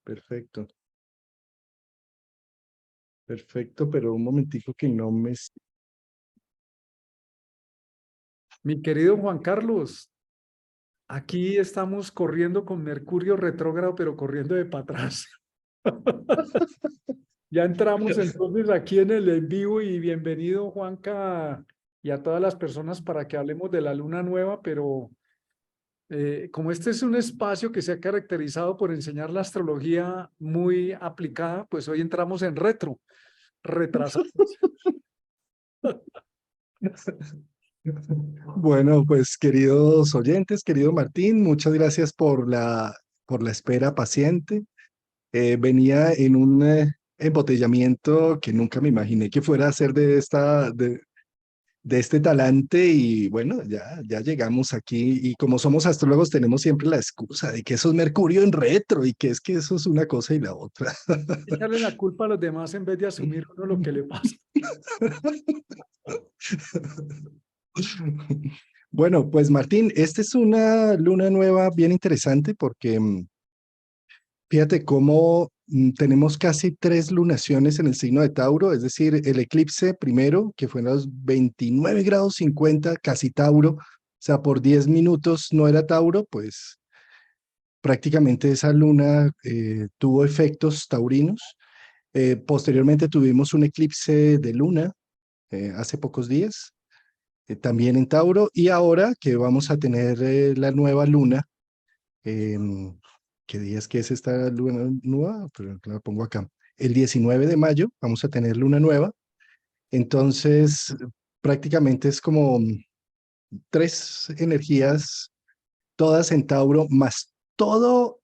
Perfecto. Perfecto, pero un momentico que no me... Mi querido Juan Carlos, aquí estamos corriendo con Mercurio retrógrado, pero corriendo de para atrás. Ya entramos entonces aquí en el en vivo y bienvenido Juanca y a todas las personas para que hablemos de la luna nueva, pero como este es un espacio que se ha caracterizado por enseñar la astrología muy aplicada, pues hoy entramos en retrasados. Bueno, pues queridos oyentes, querido Martín, muchas gracias por la espera paciente. Venía en un embotellamiento que nunca me imaginé que fuera a ser de este talante y bueno, ya llegamos aquí y como somos astrólogos tenemos siempre la excusa de que eso es Mercurio en retro y que es que eso es una cosa y la otra. Echarle la culpa a los demás en vez de asumir uno lo que le pasa. Bueno, pues Martín, esta es una luna nueva bien interesante porque fíjate cómo tenemos casi tres lunaciones en el signo de Tauro, es decir, el eclipse primero, que fue en los 29 grados 50, casi Tauro, o sea, por 10 minutos no era Tauro, pues prácticamente esa luna tuvo efectos taurinos. Posteriormente tuvimos un eclipse de luna hace pocos días, también en Tauro, y ahora que vamos a tener la nueva luna, em, ¿qué día es que es esta luna nueva? Pero la pongo acá. El 19 de mayo vamos a tener luna nueva, entonces prácticamente es como tres energías, todas en Tauro, más todos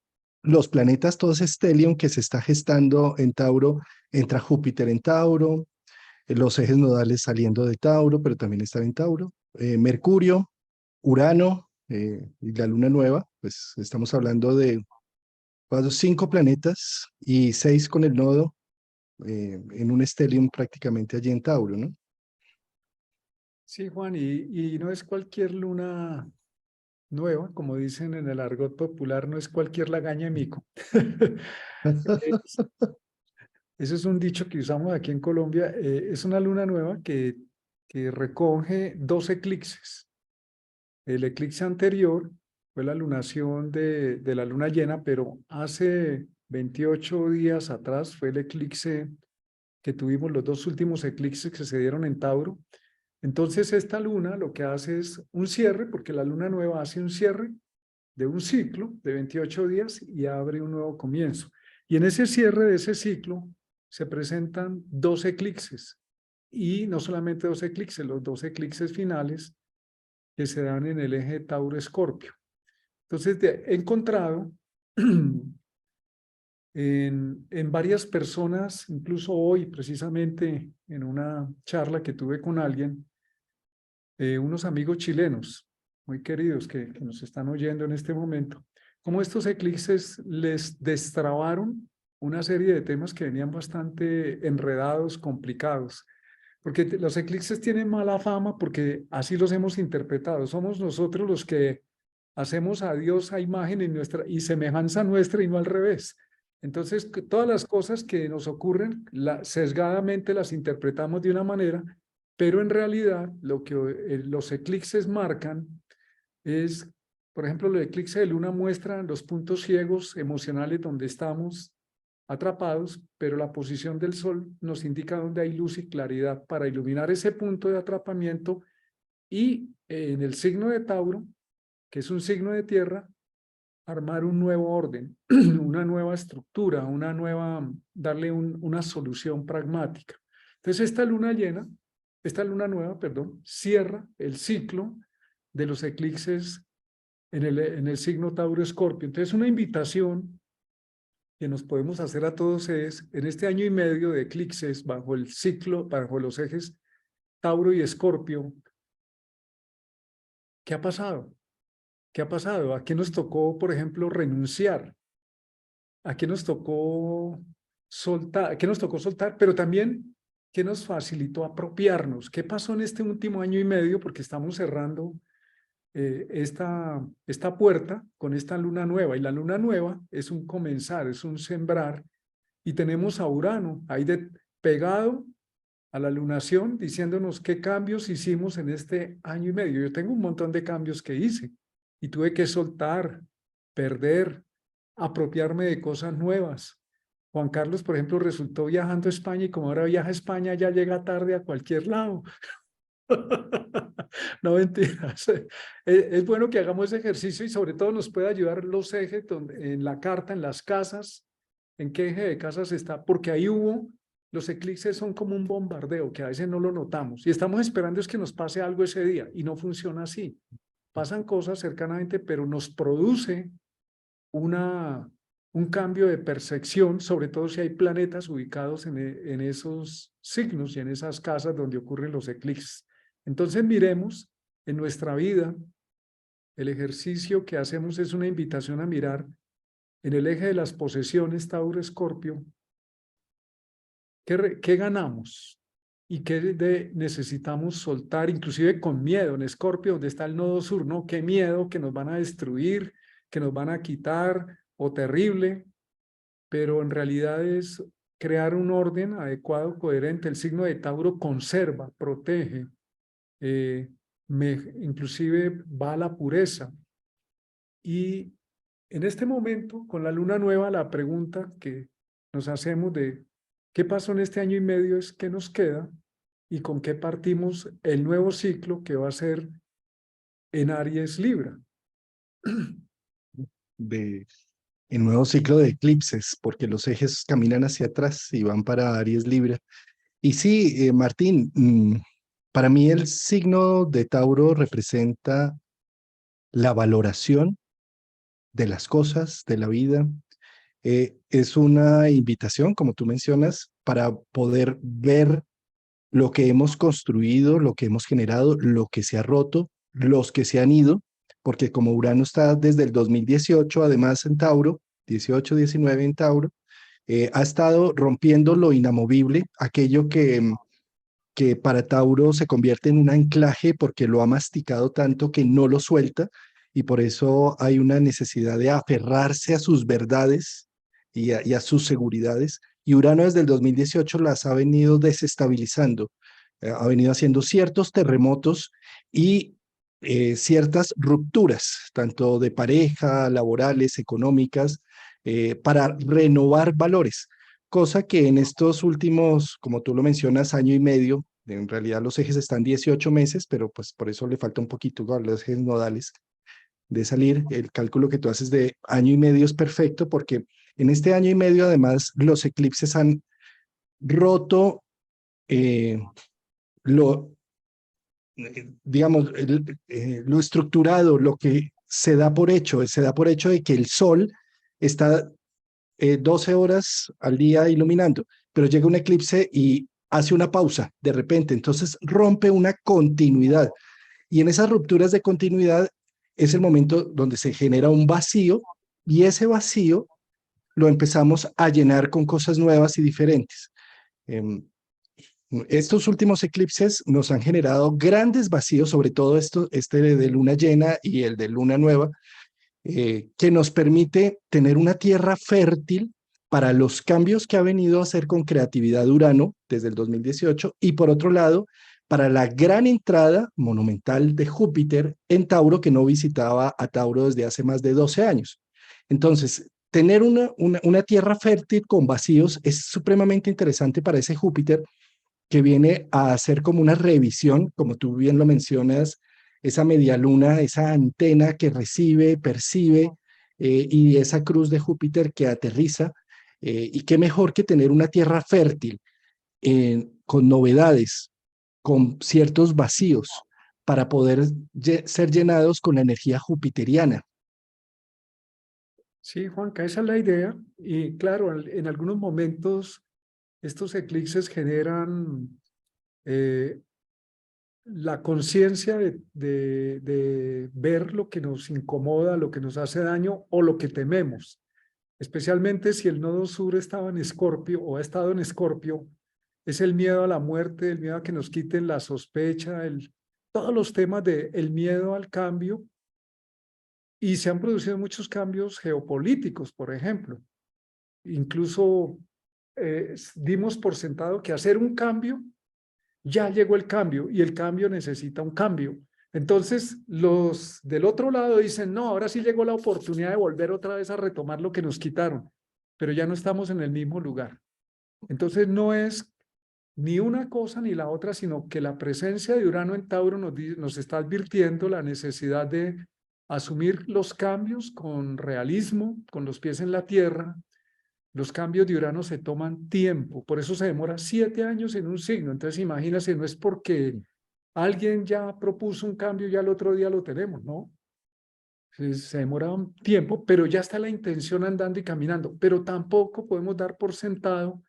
los planetas, todo ese stellium que se está gestando en Tauro, entra Júpiter en Tauro, los ejes nodales saliendo de Tauro, pero también están en Tauro, Mercurio, Urano y la luna nueva, pues estamos hablando de cinco planetas y seis con el nodo en un stellium prácticamente allí en Tauro, ¿no? Sí, Juan, y no es cualquier luna nueva, como dicen en el argot popular, no es cualquier lagaña de mico. Es- Eso es un dicho que usamos aquí en Colombia. Es una luna nueva que recoge dos eclipses. El eclipse anterior fue la lunación de la luna llena, pero hace 28 días atrás fue el eclipse que tuvimos, los dos últimos eclipses que se dieron en Tauro. Entonces esta luna lo que hace es un cierre, porque la luna nueva hace un cierre de un ciclo de 28 días y abre un nuevo comienzo. Y en ese cierre de ese ciclo se presentan dos eclipses, y no solamente dos eclipses, los dos eclipses finales que se dan en el eje Tauro-Escorpio. Entonces he encontrado en varias personas, incluso hoy precisamente en una charla que tuve con alguien, unos amigos chilenos muy queridos que nos están oyendo en este momento, cómo estos eclipses les destrabaron una serie de temas que venían bastante enredados, complicados, porque los eclipses tienen mala fama porque así los hemos interpretado. Somos nosotros los que hacemos a Dios a imagen y semejanza nuestra y no al revés. Entonces, todas las cosas que nos ocurren, sesgadamente las interpretamos de una manera, pero en realidad lo que los eclipses marcan es, por ejemplo, los eclipses de luna muestran los puntos ciegos emocionales donde estamos atrapados, pero la posición del sol nos indica dónde hay luz y claridad para iluminar ese punto de atrapamiento, y en el signo de Tauro, que es un signo de tierra, armar un nuevo orden, una nueva estructura, darle una solución pragmática. Entonces esta luna nueva, perdón, cierra el ciclo de los eclipses en el signo Tauro-Escorpio. Entonces una invitación que nos podemos hacer a todos es, en este año y medio de eclipses bajo el ciclo, bajo los ejes Tauro y Escorpio, ¿qué ha pasado? ¿Qué ha pasado? ¿A qué nos tocó, por ejemplo, renunciar? ¿A qué nos tocó soltar? ¿A qué nos tocó soltar? Pero también, ¿qué nos facilitó apropiarnos? ¿Qué pasó en este último año y medio? Porque estamos cerrando esta puerta con esta luna nueva. Y la luna nueva es un comenzar, es un sembrar. Y tenemos a Urano ahí pegado a la lunación diciéndonos qué cambios hicimos en este año y medio. Yo tengo un montón de cambios que hice y tuve que soltar, perder, apropiarme de cosas nuevas. Juan Carlos, por ejemplo, resultó viajando a España y como ahora viaja a España ya llega tarde a cualquier lado. No mentiras. Es bueno que hagamos ese ejercicio y sobre todo nos puede ayudar los ejes en la carta, en las casas, en qué eje de casas está, porque ahí los eclipses son como un bombardeo que a veces no lo notamos y estamos esperando es que nos pase algo ese día y no funciona así. Pasan cosas cercanamente, pero nos produce un cambio de percepción, sobre todo si hay planetas ubicados en esos signos y en esas casas donde ocurren los eclipses. Entonces miremos en nuestra vida, el ejercicio que hacemos es una invitación a mirar en el eje de las posesiones Tauro-Escorpio, ¿qué ganamos? ¿Y qué necesitamos soltar, inclusive con miedo? En Escorpio, donde está el nodo sur, ¿no? Qué miedo que nos van a destruir, que nos van a quitar, o terrible, pero en realidad es crear un orden adecuado, coherente. El signo de Tauro conserva, protege, eh, inclusive va a la pureza. Y en este momento, con la luna nueva, la pregunta que nos hacemos de qué pasó en este año y medio es qué nos queda y con qué partimos el nuevo ciclo que va a ser en Aries Libra. De el nuevo ciclo de eclipses, porque los ejes caminan hacia atrás y van para Aries Libra. Y sí, Martín, para mí el signo de Tauro representa la valoración de las cosas, de la vida. Es una invitación, como tú mencionas, para poder ver lo que hemos construido, lo que hemos generado, lo que se ha roto, los que se han ido, porque como Urano está desde el 2018, además en Tauro, 18, 19 en Tauro, ha estado rompiendo lo inamovible, aquello que para Tauro se convierte en un anclaje porque lo ha masticado tanto que no lo suelta y por eso hay una necesidad de aferrarse a sus verdades y a sus seguridades. Y Urano desde el 2018 las ha venido desestabilizando, ha venido haciendo ciertos terremotos y ciertas rupturas, tanto de pareja, laborales, económicas, para renovar valores, cosa que en estos últimos, como tú lo mencionas, año y medio, en realidad los ejes están 18 meses, pero pues por eso le falta un poquito a los ejes nodales de salir. El cálculo que tú haces de año y medio es perfecto porque en este año y medio además los eclipses han roto eh, lo, digamos, lo estructurado, lo que se da por hecho de que el sol está 12 horas al día iluminando, pero llega un eclipse y hace una pausa de repente, entonces rompe una continuidad. Y en esas rupturas de continuidad es el momento donde se genera un vacío y ese vacío lo empezamos a llenar con cosas nuevas y diferentes. Estos últimos eclipses nos han generado grandes vacíos, sobre todo este de luna llena y el de luna nueva, que nos permite tener una tierra fértil para los cambios que ha venido a hacer con creatividad Urano desde el 2018 y por otro lado, para la gran entrada monumental de Júpiter en Tauro que no visitaba a Tauro desde hace más de 12 años. Entonces, tener una tierra fértil con vacíos es supremamente interesante para ese Júpiter que viene a hacer como una revisión, como tú bien lo mencionas, esa media luna, esa antena que recibe, percibe, y esa cruz de Júpiter que aterriza. Y qué mejor que tener una tierra fértil, con novedades, con ciertos vacíos, para poder ser llenados con la energía jupiteriana. Sí, Juanca, esa es la idea. Y claro, en algunos momentos estos eclipses generan la conciencia de ver lo que nos incomoda, lo que nos hace daño o lo que tememos. Especialmente si el nodo sur estaba en Escorpio o ha estado en Escorpio, es el miedo a la muerte, el miedo a que nos quiten la sospecha, todos los temas del miedo al cambio, y se han producido muchos cambios geopolíticos, por ejemplo. Incluso dimos por sentado que hacer un cambio, ya llegó el cambio y el cambio necesita un cambio. Entonces, los del otro lado dicen, no, ahora sí llegó la oportunidad de volver otra vez a retomar lo que nos quitaron, pero ya no estamos en el mismo lugar. Entonces, no es ni una cosa ni la otra, sino que la presencia de Urano en Tauro nos está advirtiendo la necesidad de asumir los cambios con realismo, con los pies en la tierra. Los cambios de Urano se toman tiempo, por eso se demora 7 años en un signo. Entonces, imagínense, no es porque alguien ya propuso un cambio y al otro día lo tenemos, ¿no? Se demora un tiempo, pero ya está la intención andando y caminando. Pero tampoco podemos dar por sentado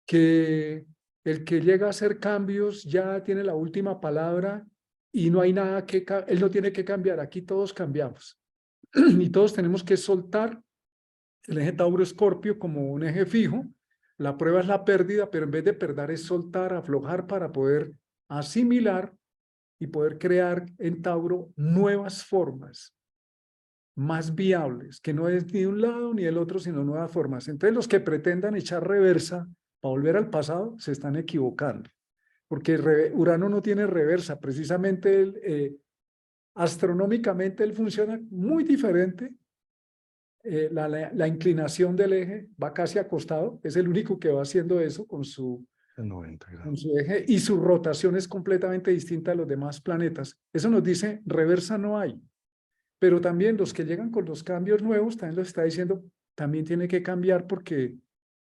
que el que llega a hacer cambios ya tiene la última palabra y no hay nada que, él no tiene que cambiar. Aquí todos cambiamos y todos tenemos que soltar el eje Tauro-Escorpio como un eje fijo. La prueba es la pérdida, pero en vez de perder es soltar, aflojar para poder asimilar y poder crear en Tauro nuevas formas más viables, que no es ni un lado ni el otro, sino nuevas formas. Entonces, los que pretendan echar reversa para volver al pasado se están equivocando, porque Urano no tiene reversa. Precisamente astronómicamente él funciona muy diferente. La inclinación del eje va casi acostado, es el único que va haciendo eso con su 90 con grados. su eje, y su rotación es completamente distinta a los demás planetas. Eso nos dice, reversa no hay. Pero también los que llegan con los cambios nuevos, también lo está diciendo, también tiene que cambiar porque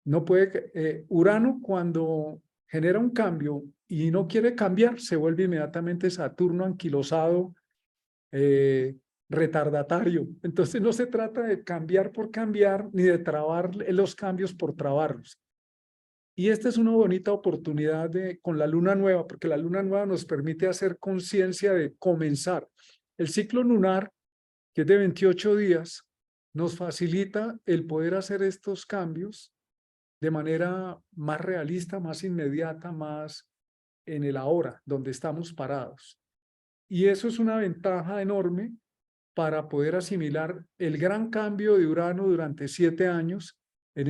no puede, Urano cuando genera un cambio y no quiere cambiar, se vuelve inmediatamente Saturno anquilosado, retardatario. Entonces no se trata de cambiar por cambiar, ni de trabar los cambios por trabarlos. Y esta es una bonita oportunidad con la luna nueva, porque la luna nueva nos permite hacer conciencia de comenzar. El ciclo lunar, que es de 28 días, nos facilita el poder hacer estos cambios de manera más realista, más inmediata, más en el ahora, donde estamos parados. Y eso es una ventaja enorme para poder asimilar el gran cambio de Urano durante 7 años en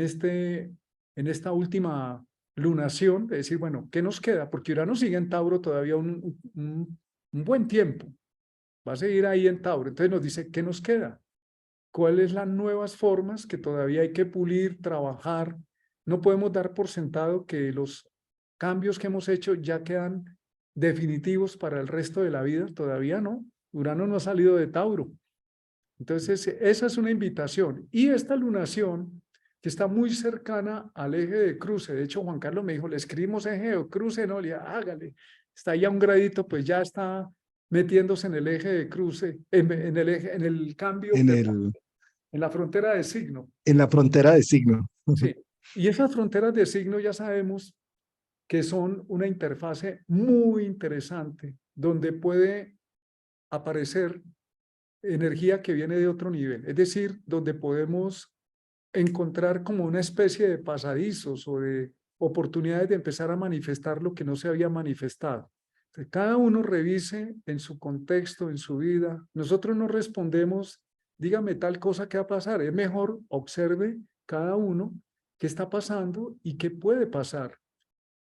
esta última lunación, de decir, bueno, ¿qué nos queda? Porque Urano sigue en Tauro todavía un buen tiempo, va a seguir ahí en Tauro. Entonces nos dice, ¿qué nos queda? ¿Cuáles las nuevas formas que todavía hay que pulir, trabajar? No podemos dar por sentado que los cambios que hemos hecho ya quedan definitivos para el resto de la vida, todavía no. Urano no ha salido de Tauro. Entonces, esa es una invitación. Y esta lunación, que está muy cercana al eje de cruce, de hecho, Juan Carlos me dijo, le escribimos eje de cruce, no, le dije, hágale, está ahí a un gradito, pues ya está metiéndose en el eje de cruce, en el cambio, En perdón, el, en la frontera de signo. en la frontera de signo. Sí. Y esas fronteras de signo ya sabemos que son una interfase muy interesante, donde puede aparecer energía que viene de otro nivel, es decir, donde podemos encontrar como una especie de pasadizos o de oportunidades de empezar a manifestar lo que no se había manifestado. Entonces, cada uno revise en su contexto, en su vida. Nosotros no respondemos, dígame tal cosa que va a pasar. Es mejor observe cada uno qué está pasando y qué puede pasar.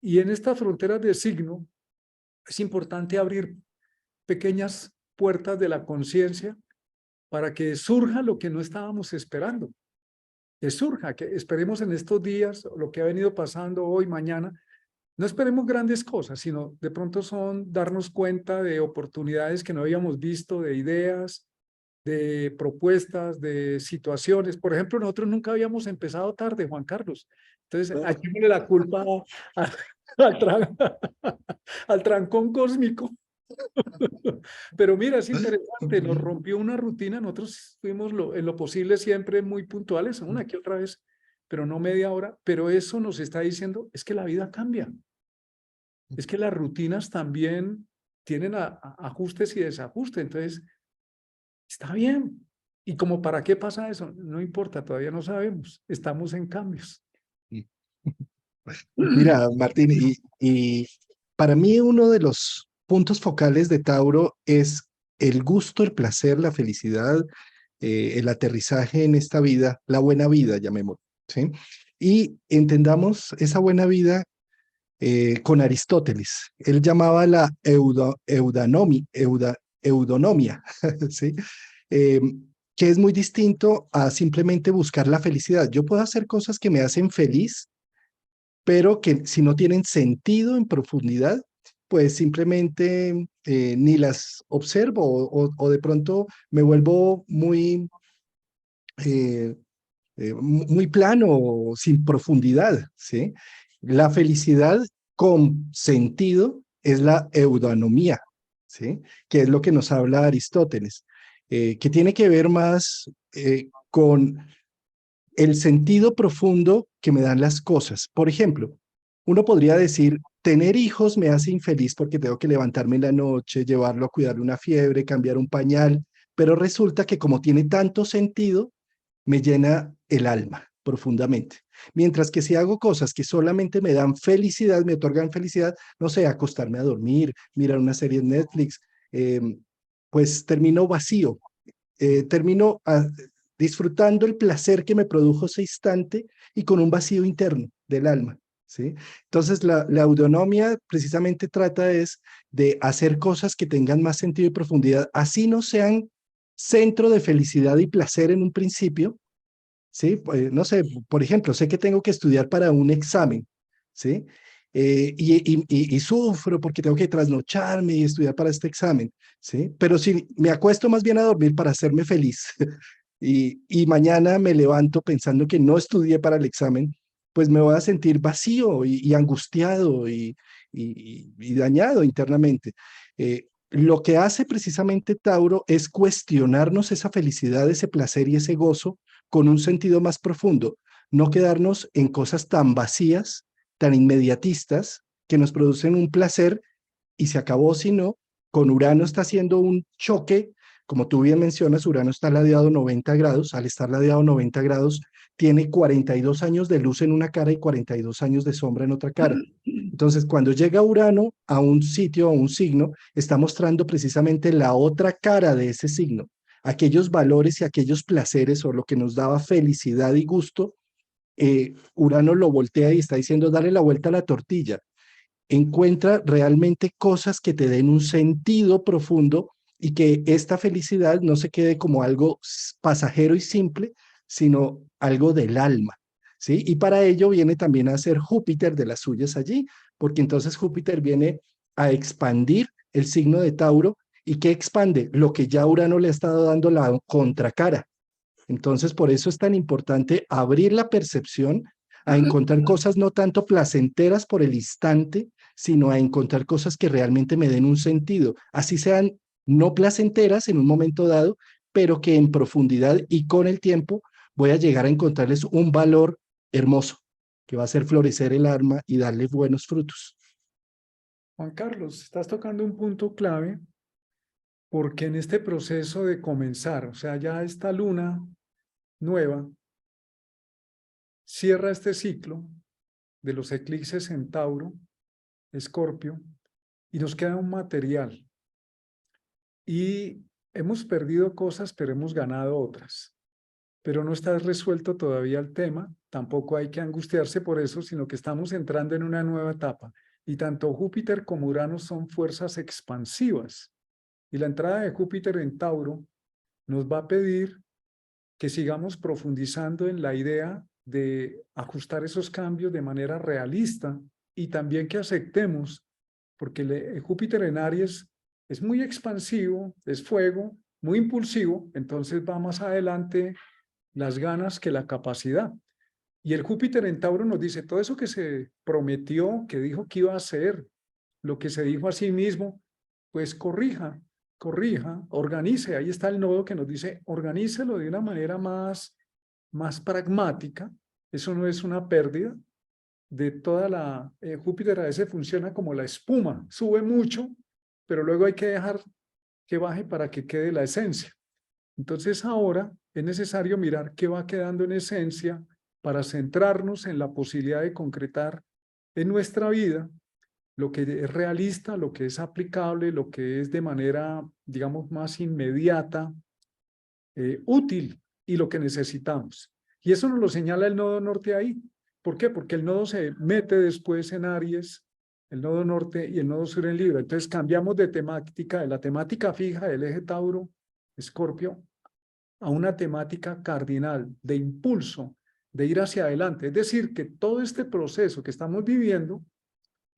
Y en estas fronteras de signo es importante abrir pequeñas puertas de la conciencia para que surja lo que no estábamos esperando, que surja, que esperemos en estos días, lo que ha venido pasando hoy, mañana, no esperemos grandes cosas, sino de pronto son darnos cuenta de oportunidades que no habíamos visto, de ideas, de propuestas, de situaciones. Por ejemplo, nosotros nunca habíamos empezado tarde, Juan Carlos. Entonces, echémosle la culpa al trancón cósmico. Pero mira, es interesante, nos rompió una rutina, nosotros fuimos en lo posible siempre muy puntuales, una que otra vez, pero no media hora, pero eso nos está diciendo, es que la vida cambia, es que las rutinas también tienen ajustes y desajustes, entonces está bien. ¿Y como para qué pasa eso? No importa, todavía no sabemos, estamos en cambios. Mira, Martín, y para mí uno de los puntos focales de Tauro es el gusto, el placer, la felicidad, el aterrizaje en esta vida, la buena vida, llamémoslo, ¿sí? Y entendamos esa buena vida con Aristóteles. Él llamaba la eudonomia, ¿sí? Eh, que es muy distinto a simplemente buscar la felicidad. Yo puedo hacer cosas que me hacen feliz, pero que si no tienen sentido en profundidad, pues simplemente ni las observo o de pronto me vuelvo eh, muy plano, sin profundidad, ¿sí? La felicidad con sentido es la eudanomía, ¿sí? Que es lo que nos habla Aristóteles, que tiene que ver más con el sentido profundo que me dan las cosas. Por ejemplo, uno podría decir, tener hijos me hace infeliz porque tengo que levantarme en la noche, llevarlo a cuidar de una fiebre, cambiar un pañal, pero resulta que como tiene tanto sentido, me llena el alma profundamente. Mientras que si hago cosas que solamente me dan felicidad, me otorgan felicidad, no sé, acostarme a dormir, mirar una serie en Netflix, eh, pues termino vacío, termino disfrutando el placer que me produjo ese instante y con un vacío interno del alma. ¿Sí? Entonces, la autonomía precisamente trata es de hacer cosas que tengan más sentido y profundidad, así no sean centro de felicidad y placer en un principio, ¿sí? No sé, por ejemplo, sé que tengo que estudiar para un examen, ¿sí? Y sufro porque tengo que trasnocharme y estudiar para este examen, ¿sí? Pero si me acuesto más bien a dormir para hacerme feliz y mañana me levanto pensando que no estudié para el examen, pues me voy a sentir vacío y angustiado y dañado internamente. Lo que hace precisamente Tauro es cuestionarnos esa felicidad, ese placer y ese gozo con un sentido más profundo, no quedarnos en cosas tan vacías, tan inmediatistas, que nos producen un placer y se acabó, sino con Urano está haciendo un choque, como tú bien mencionas, Urano está ladeado 90 grados, al estar ladeado 90 grados, tiene 42 años de luz en una cara y 42 años de sombra en otra cara. Entonces, cuando llega Urano a un sitio, a un signo, está mostrando precisamente la otra cara de ese signo, aquellos valores y aquellos placeres o lo que nos daba felicidad y gusto. Urano lo voltea y está diciendo, dale la vuelta a la tortilla, encuentra realmente cosas que te den un sentido profundo y que esta felicidad no se quede como algo pasajero y simple, sino algo del alma, ¿sí? Y para ello viene también a ser Júpiter de las suyas allí, porque entonces Júpiter viene a expandir el signo de Tauro. ¿Y qué expande? Lo que ya Urano le ha estado dando la contracara. Entonces, por eso es tan importante abrir la percepción a encontrar cosas no tanto placenteras por el instante, sino a encontrar cosas que realmente me den un sentido, así sean no placenteras en un momento dado, pero que en profundidad y con el tiempo voy a llegar a encontrarles un valor hermoso que va a hacer florecer el alma y darle buenos frutos. Juan Carlos, estás tocando un punto clave porque en este proceso de comenzar, o sea, ya esta luna nueva cierra este ciclo de los eclipses en Tauro, Escorpio, y nos queda un material. Y hemos perdido cosas, pero hemos ganado otras. Pero no está resuelto todavía el tema, tampoco hay que angustiarse por eso, sino que estamos entrando en una nueva etapa. Y tanto Júpiter como Urano son fuerzas expansivas. Y la entrada de Júpiter en Tauro nos va a pedir que sigamos profundizando en la idea de ajustar esos cambios de manera realista y también que aceptemos, porque Júpiter en Aries es muy expansivo, es fuego, muy impulsivo, entonces va más adelante las ganas que la capacidad. Y el Júpiter en Tauro nos dice, todo eso que se prometió, que dijo que iba a hacer, lo que se dijo a sí mismo, pues corrija, organice. Ahí está el nodo que nos dice, organícelo de una manera más pragmática. Eso no es una pérdida de toda la... Júpiter a veces funciona como la espuma, sube mucho, pero luego hay que dejar que baje para que quede la esencia. Entonces ahora es necesario mirar qué va quedando en esencia para centrarnos en la posibilidad de concretar en nuestra vida lo que es realista, lo que es aplicable, lo que es de manera, digamos, más inmediata, útil y lo que necesitamos. Y eso nos lo señala el nodo norte ahí. ¿Por qué? Porque el nodo se mete después en Aries, el nodo norte y el nodo sur en Libra. Entonces cambiamos de temática, de la temática fija del eje Tauro, Escorpio, a una temática cardinal de impulso, de ir hacia adelante. Es decir, que todo este proceso que estamos viviendo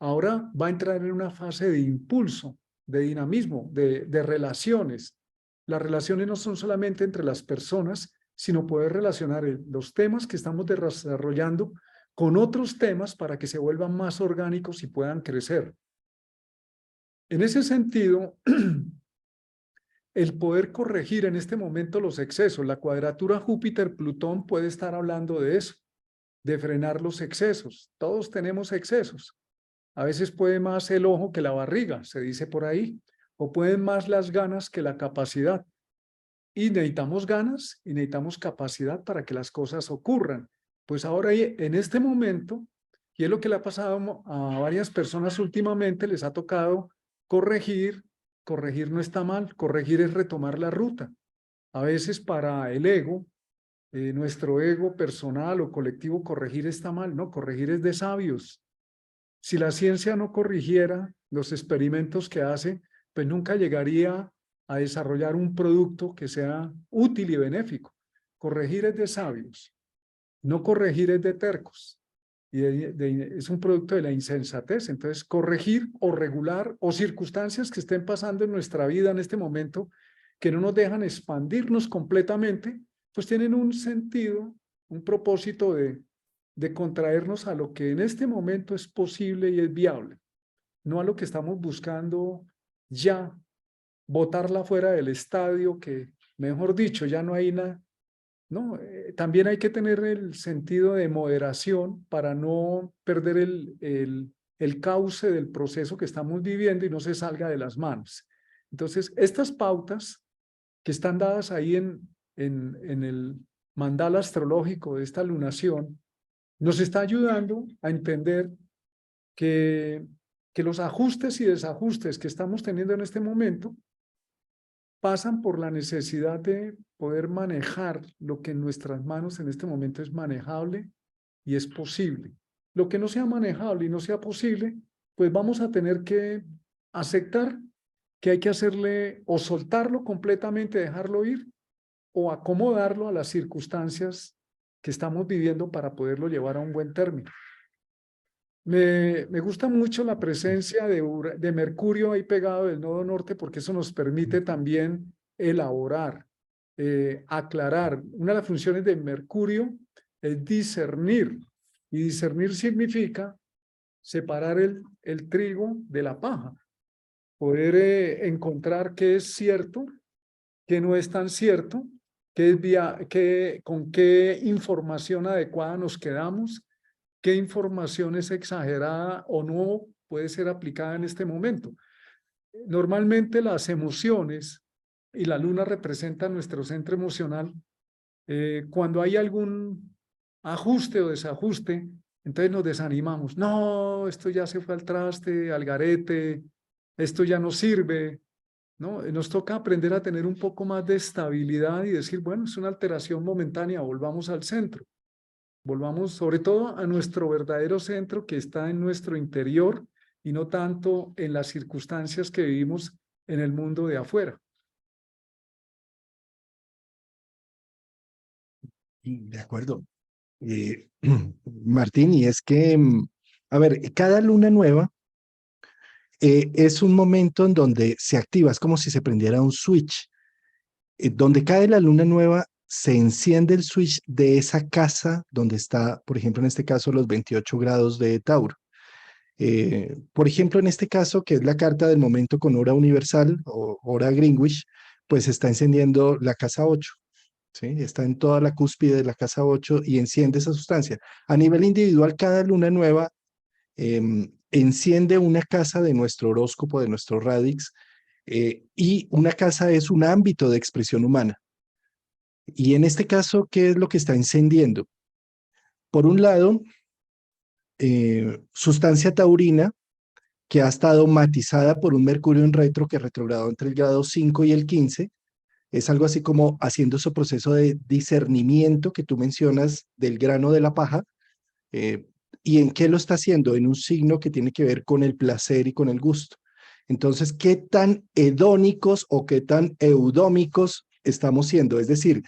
ahora va a entrar en una fase de impulso, de dinamismo, de relaciones. Las relaciones no son solamente entre las personas, sino poder relacionar los temas que estamos desarrollando con otros temas para que se vuelvan más orgánicos y puedan crecer. En ese sentido, el poder corregir en este momento los excesos, la cuadratura Júpiter-Plutón puede estar hablando de eso, de frenar los excesos. Todos tenemos excesos. A veces puede más el ojo que la barriga, se dice por ahí, o pueden más las ganas que la capacidad. Y necesitamos ganas y necesitamos capacidad para que las cosas ocurran. Pues ahora, en este momento, y es lo que le ha pasado a varias personas últimamente, les ha tocado corregir. Corregir no está mal, corregir es retomar la ruta. A veces para el ego, nuestro ego personal o colectivo, corregir está mal, no, corregir es de sabios. Si la ciencia no corrigiera los experimentos que hace, pues nunca llegaría a desarrollar un producto que sea útil y benéfico. Corregir es de sabios, no corregir es de tercos. Y es un producto de la insensatez. Entonces, corregir o regular o circunstancias que estén pasando en nuestra vida en este momento que no nos dejan expandirnos completamente, pues tienen un sentido, un propósito de contraernos a lo que en este momento es posible y es viable, no a lo que estamos buscando ya, botarla fuera del estadio, que mejor dicho, ya no hay nada. No, también hay que tener el sentido de moderación para no perder el cauce del proceso que estamos viviendo y no se salga de las manos. Entonces, estas pautas que están dadas ahí en el mandala astrológico de esta lunación, nos está ayudando a entender que, que los ajustes y desajustes que estamos teniendo en este momento pasan por la necesidad de poder manejar lo que en nuestras manos en este momento es manejable y es posible. Lo que no sea manejable y no sea posible, pues vamos a tener que aceptar que hay que hacerle o soltarlo completamente, dejarlo ir, o acomodarlo a las circunstancias que estamos viviendo para poderlo llevar a un buen término. Me gusta mucho la presencia de Mercurio ahí pegado del nodo norte porque eso nos permite también elaborar, aclarar. Una de las funciones de Mercurio es discernir, y discernir significa separar el trigo de la paja, poder encontrar qué es cierto, qué no es tan cierto, con qué información adecuada nos quedamos, qué información es exagerada o no puede ser aplicada en este momento. Normalmente las emociones, y la luna representa nuestro centro emocional, cuando hay algún ajuste o desajuste, entonces nos desanimamos. No, esto ya se fue al traste, al garete, esto ya no sirve, ¿no? Nos toca aprender a tener un poco más de estabilidad y decir, bueno, es una alteración momentánea, volvamos al centro. Volvamos sobre todo a nuestro verdadero centro que está en nuestro interior y no tanto en las circunstancias que vivimos en el mundo de afuera. De acuerdo. Martín, y es que, a ver, cada luna nueva es un momento en donde se activa, es como si se prendiera un switch. Donde cae la luna nueva, se enciende el switch de esa casa donde está, por ejemplo, en este caso, los 28 grados de Tauro. Por ejemplo, en este caso, que es la carta del momento con hora universal o hora Greenwich, pues está encendiendo la casa 8. ¿Sí? Está en toda la cúspide de la casa 8 y enciende esa sustancia. A nivel individual, cada luna nueva enciende una casa de nuestro horóscopo, de nuestro radix, y una casa es un ámbito de expresión humana. Y en este caso, ¿qué es lo que está encendiendo? Por un lado, sustancia taurina, que ha estado matizada por un Mercurio en retro que retrogradó entre el grado 5 y el 15. Es algo así como haciendo ese proceso de discernimiento que tú mencionas del grano de la paja. eh, ¿Y en qué lo está haciendo? En un signo que tiene que ver con el placer y con el gusto. Entonces, ¿qué tan hedónicos o qué tan eudómicos estamos siendo? Es decir,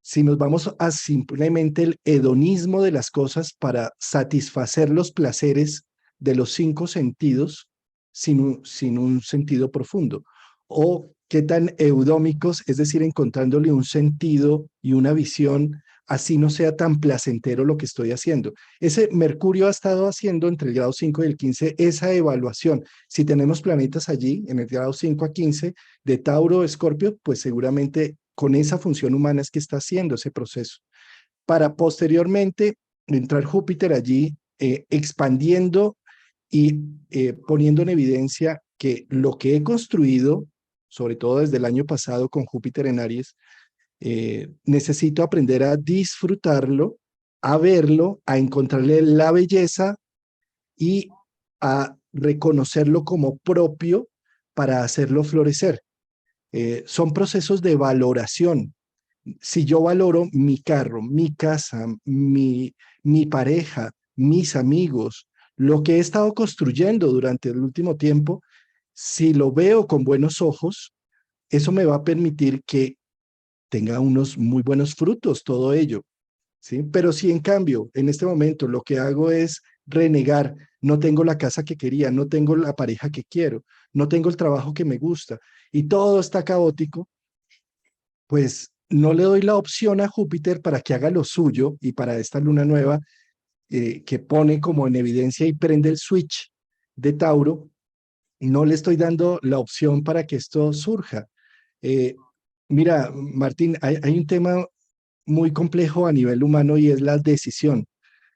si nos vamos a simplemente el hedonismo de las cosas para satisfacer los placeres de los cinco sentidos sin un sentido profundo, o qué tan eudómicos, es decir, encontrándole un sentido y una visión, así no sea tan placentero lo que estoy haciendo. Ese Mercurio ha estado haciendo entre el grado 5 y el 15 esa evaluación. Si tenemos planetas allí, en el grado 5 a 15 de Tauro o Escorpio, pues seguramente con esa función humana es que está haciendo ese proceso. Para posteriormente entrar Júpiter allí, expandiendo y poniendo en evidencia que lo que he construido, sobre todo desde el año pasado con Júpiter en Aries, necesito aprender a disfrutarlo, a verlo, a encontrarle la belleza y a reconocerlo como propio para hacerlo florecer. Son procesos de valoración. Si yo valoro mi carro, mi casa, mi pareja, mis amigos, lo que he estado construyendo durante el último tiempo, si lo veo con buenos ojos, eso me va a permitir que tenga unos muy buenos frutos todo ello, ¿sí? Pero si en cambio en este momento lo que hago es renegar, no tengo la casa que quería, no tengo la pareja que quiero, no tengo el trabajo que me gusta y todo está caótico, pues no le doy la opción a Júpiter para que haga lo suyo y para esta luna nueva que pone como en evidencia y prende el switch de Tauro, no le estoy dando la opción para que esto surja. Eh, Mira, Martín, hay un tema muy complejo a nivel humano y es la decisión.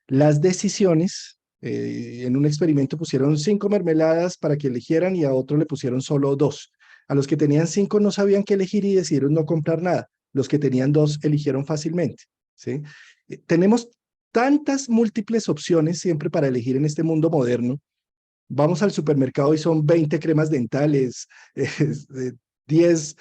Las decisiones, en un experimento pusieron 5 mermeladas para que eligieran y a otro le pusieron solo 2. A los que tenían 5 no sabían qué elegir y decidieron no comprar nada. Los que tenían 2 eligieron fácilmente, ¿sí? Tenemos tantas múltiples opciones siempre para elegir en este mundo moderno. Vamos al supermercado y son 20 cremas dentales, eh, 10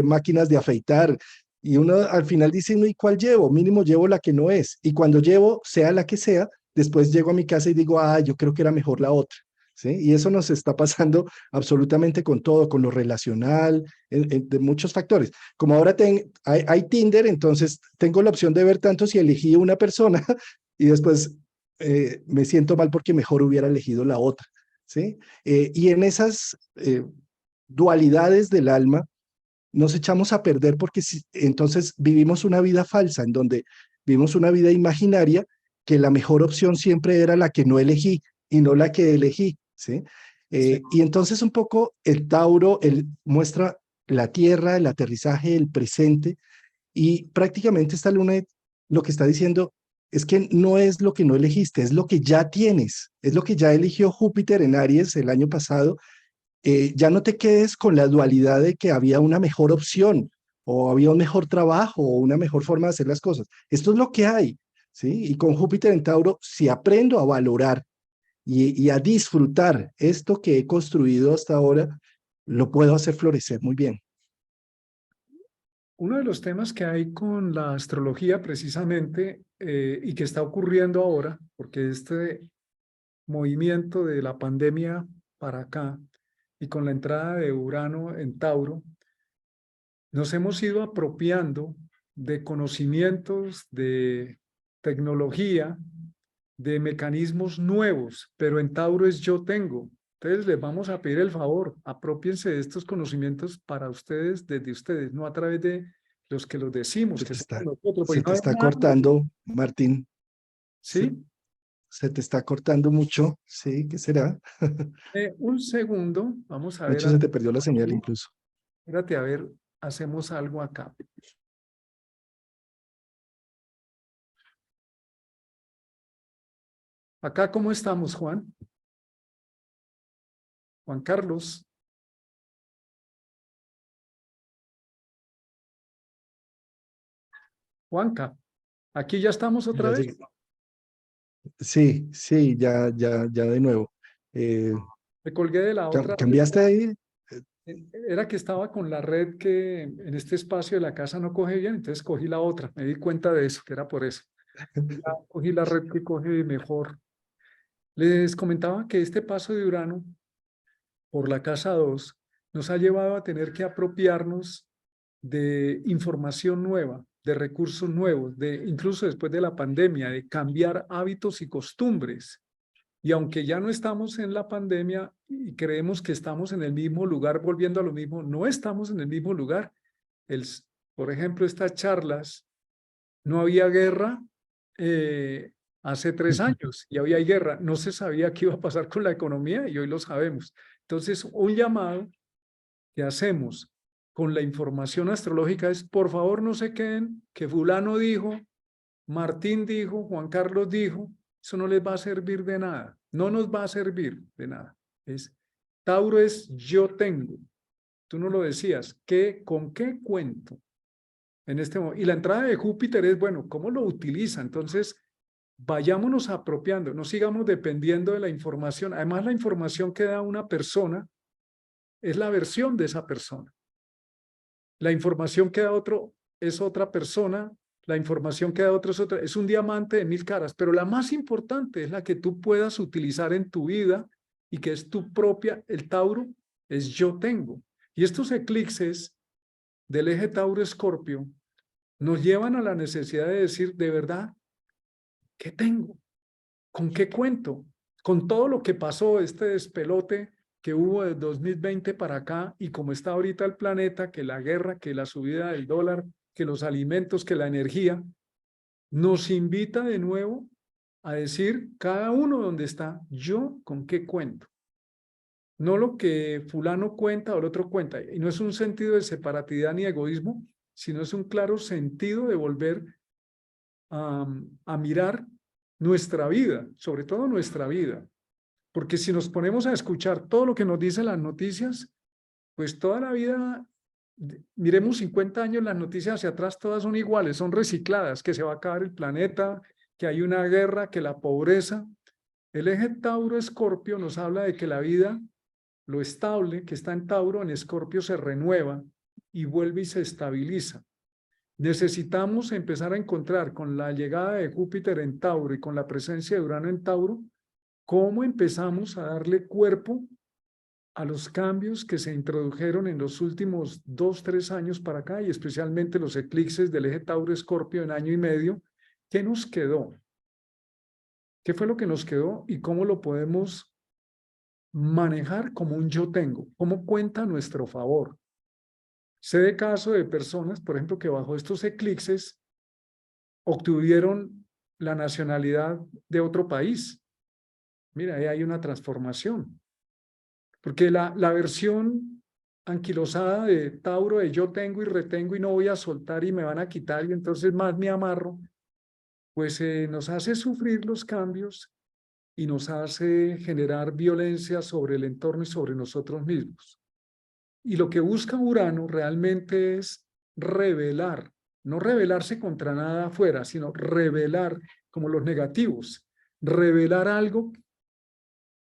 máquinas de afeitar, y uno al final dice, no, ¿y cuál llevo? Mínimo llevo la que no es. Y cuando llevo, sea la que sea, después llego a mi casa y digo, ah, yo creo que era mejor la otra. ¿Sí? Y eso nos está pasando absolutamente con todo, con lo relacional, de muchos factores. Como ahora hay Tinder, entonces tengo la opción de ver tanto si elegí una persona y después me siento mal porque mejor hubiera elegido la otra. ¿Sí? Y en esas dualidades del alma nos echamos a perder porque entonces vivimos una vida falsa, en donde vivimos una vida imaginaria que la mejor opción siempre era la que no elegí y no la que elegí. ¿Sí? Sí. Y entonces un poco el Tauro muestra la tierra, el aterrizaje, el presente, y prácticamente esta luna lo que está diciendo es que no es lo que no elegiste, es lo que ya tienes, es lo que ya eligió Júpiter en Aries el año pasado. Ya no te quedes con la dualidad de que había una mejor opción o había un mejor trabajo o una mejor forma de hacer las cosas. Esto es lo que hay, ¿sí? Y con Júpiter en Tauro, si aprendo a valorar y a disfrutar esto que he construido hasta ahora, lo puedo hacer florecer muy bien. Uno de los temas que hay con la astrología precisamente y que está ocurriendo ahora, porque este movimiento de la pandemia para acá y con la entrada de Urano en Tauro, nos hemos ido apropiando de conocimientos, de tecnología, de mecanismos nuevos, pero en Tauro es yo tengo. Entonces les vamos a pedir el favor, apropiense de estos conocimientos para ustedes, desde ustedes, no a través de los que los decimos, Se que te somos está, nosotros, porque se no te hay está nada nuevo. cortando, Martín. Se, ¿Sí? se te está cortando mucho. Sí, ¿qué será? Un segundo, vamos a De ver hecho, se te algo perdió la señal aquí. incluso. Espérate, a ver, hacemos algo acá. Acá, ¿cómo estamos, Juan? Juan Carlos, Juanca, aquí ya estamos otra Ya vez. llegué. Sí, sí, ya de nuevo. Eh, Me colgué de la otra red. ¿Cambiaste ahí? Era que estaba con la red que en este espacio de la casa no coge bien, entonces cogí la otra. Me di cuenta de eso, que era por eso. Ya cogí la red que coge mejor. Les comentaba que este paso de Urano por la casa 2 nos ha llevado a tener que apropiarnos de información nueva, de recursos nuevos, incluso después de la pandemia, de cambiar hábitos y costumbres. Y aunque ya no estamos en la pandemia y creemos que estamos en el mismo lugar, volviendo a lo mismo, no estamos en el mismo lugar. Por ejemplo, estas charlas, no había guerra hace 3 años y hoy hay guerra. No se sabía qué iba a pasar con la economía y hoy lo sabemos. Entonces, un llamado que hacemos con la información astrológica es, por favor, no se queden que fulano dijo, Martín dijo, Juan Carlos dijo, eso no les va a servir de nada, no nos va a servir de nada. Tauro es yo tengo, tú no lo decías, ¿con qué cuento? En este momento. Y la entrada de Júpiter es, bueno, ¿cómo lo utiliza? Entonces, vayámonos apropiando, no sigamos dependiendo de la información. Además, la información que da una persona es la versión de esa persona. La información que da otro es otra persona, la información que da otro es otra, es un diamante de 1000 caras, pero la más importante es la que tú puedas utilizar en tu vida y que es tu propia. El Tauro es yo tengo. Y estos eclipses del eje Tauro-Escorpio nos llevan a la necesidad de decir, de verdad, ¿qué tengo? ¿Con qué cuento? Con todo lo que pasó, este despelote que hubo de 2020 para acá y como está ahorita el planeta, que la guerra, que la subida del dólar, que los alimentos, que la energía, nos invita de nuevo a decir cada uno donde está, yo con qué cuento. No lo que fulano cuenta o el otro cuenta. Y no es un sentido de separatividad ni egoísmo, sino es un claro sentido de volver a mirar nuestra vida, sobre todo nuestra vida. Porque si nos ponemos a escuchar todo lo que nos dicen las noticias, pues toda la vida, miremos 50 años, las noticias hacia atrás todas son iguales, son recicladas, que se va a acabar el planeta, que hay una guerra, que la pobreza. El eje Tauro-Escorpio nos habla de que la vida, lo estable que está en Tauro, en Escorpio se renueva y vuelve y se estabiliza. Necesitamos empezar a encontrar con la llegada de Júpiter en Tauro y con la presencia de Urano en Tauro, cómo empezamos a darle cuerpo a los cambios que se introdujeron en los últimos 2-3 años para acá y especialmente los eclipses del eje Tauro-Escorpio en año y medio. ¿Qué nos quedó? ¿Qué fue lo que nos quedó y cómo lo podemos manejar como un yo tengo? ¿Cómo cuenta a nuestro favor? Sé de caso de personas, por ejemplo, que bajo estos eclipses obtuvieron la nacionalidad de otro país. Mira, ahí hay una transformación. Porque la versión anquilosada de Tauro de yo tengo y retengo y no voy a soltar y me van a quitar y entonces más me amarro, pues nos hace sufrir los cambios y nos hace generar violencia sobre el entorno y sobre nosotros mismos. Y lo que busca Urano realmente es revelar, no rebelarse contra nada afuera, sino revelar como los negativos, revelar algo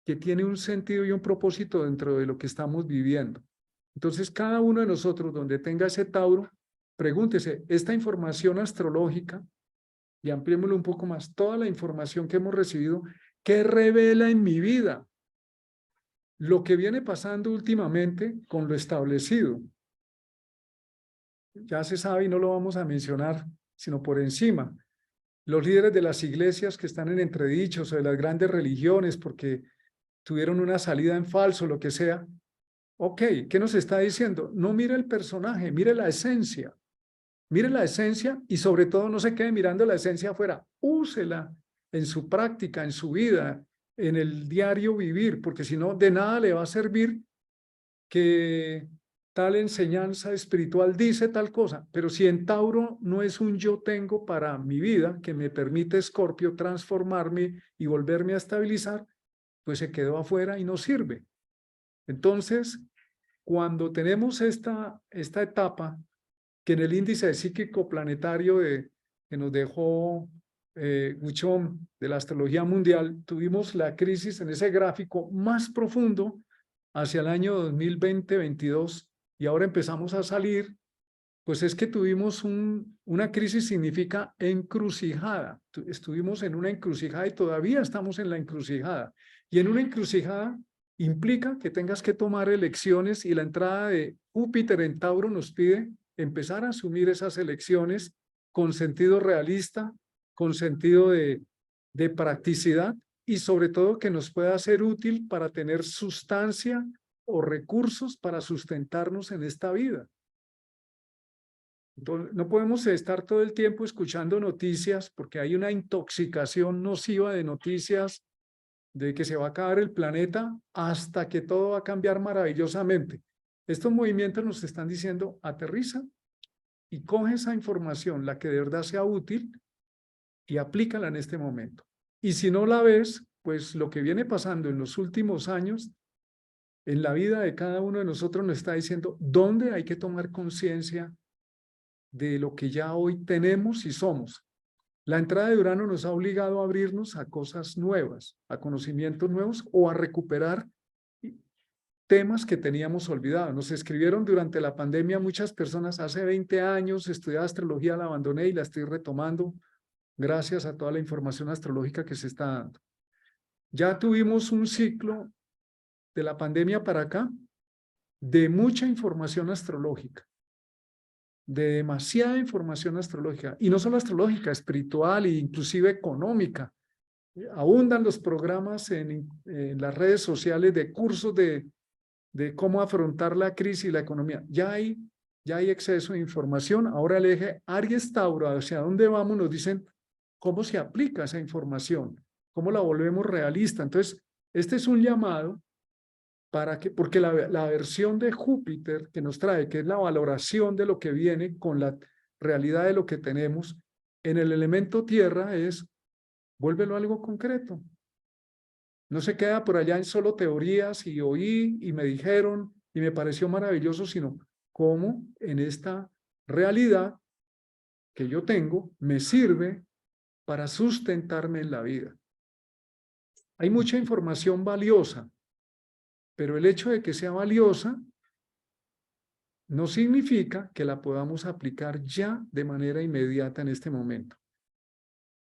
que tiene un sentido y un propósito dentro de lo que estamos viviendo. Entonces, cada uno de nosotros donde tenga ese Tauro, pregúntese, esta información astrológica, y ampliémoslo un poco más, toda la información que hemos recibido, ¿qué revela en mi vida? Lo que viene pasando últimamente con lo establecido. Ya se sabe y no lo vamos a mencionar, sino por encima. Los líderes de las iglesias que están en entredichos o de las grandes religiones porque tuvieron una salida en falso, lo que sea. Ok, ¿qué nos está diciendo? No mire el personaje, mire la esencia. Mire la esencia y sobre todo no se quede mirando la esencia afuera. Úsela en su práctica, en su vida, en el diario vivir, porque si no, de nada le va a servir que tal enseñanza espiritual dice tal cosa, pero si en Tauro no es un yo tengo para mi vida, que me permite Escorpio transformarme y volverme a estabilizar, pues se quedó afuera y no sirve. Entonces, cuando tenemos esta etapa, que en el índice psíquico planetario que nos dejó Huchón de la astrología mundial, tuvimos la crisis en ese gráfico más profundo hacia el año 2020-22 y ahora empezamos a salir, pues es que tuvimos una crisis, significa encrucijada. Estuvimos en una encrucijada y todavía estamos en la encrucijada. Y en una encrucijada implica que tengas que tomar elecciones y la entrada de Júpiter en Tauro nos pide empezar a asumir esas elecciones con sentido realista, con sentido de practicidad y sobre todo que nos pueda ser útil para tener sustancia o recursos para sustentarnos en esta vida. Entonces, no podemos estar todo el tiempo escuchando noticias porque hay una intoxicación nociva de noticias de que se va a acabar el planeta hasta que todo va a cambiar maravillosamente. Estos movimientos nos están diciendo, aterriza y coge esa información, la que de verdad sea útil, y aplícala en este momento. Y si no la ves, pues lo que viene pasando en los últimos años, en la vida de cada uno de nosotros nos está diciendo dónde hay que tomar conciencia de lo que ya hoy tenemos y somos. La entrada de Urano nos ha obligado a abrirnos a cosas nuevas, a conocimientos nuevos o a recuperar temas que teníamos olvidados. Nos escribieron durante la pandemia muchas personas, hace 20 años estudiaba astrología, la abandoné y la estoy retomando gracias a toda la información astrológica que se está dando. Ya tuvimos un ciclo de la pandemia para acá de mucha información astrológica, de demasiada información astrológica, y no solo astrológica, espiritual e inclusive económica. Abundan los programas en las redes sociales de cursos de cómo afrontar la crisis y la economía. Ya hay exceso de información. Ahora el eje Aries-Tauro, hacia dónde vamos, nos dicen cómo se aplica esa información, cómo la volvemos realista. Entonces, este es un llamado para que, porque la versión de Júpiter que nos trae, que es la valoración de lo que viene con la realidad de lo que tenemos, en el elemento tierra es, vuélvelo algo concreto. No se queda por allá en solo teorías y oí y me dijeron y me pareció maravilloso, sino cómo en esta realidad que yo tengo me sirve para sustentarme en la vida. Hay mucha información valiosa, pero el hecho de que sea valiosa no significa que la podamos aplicar ya de manera inmediata en este momento.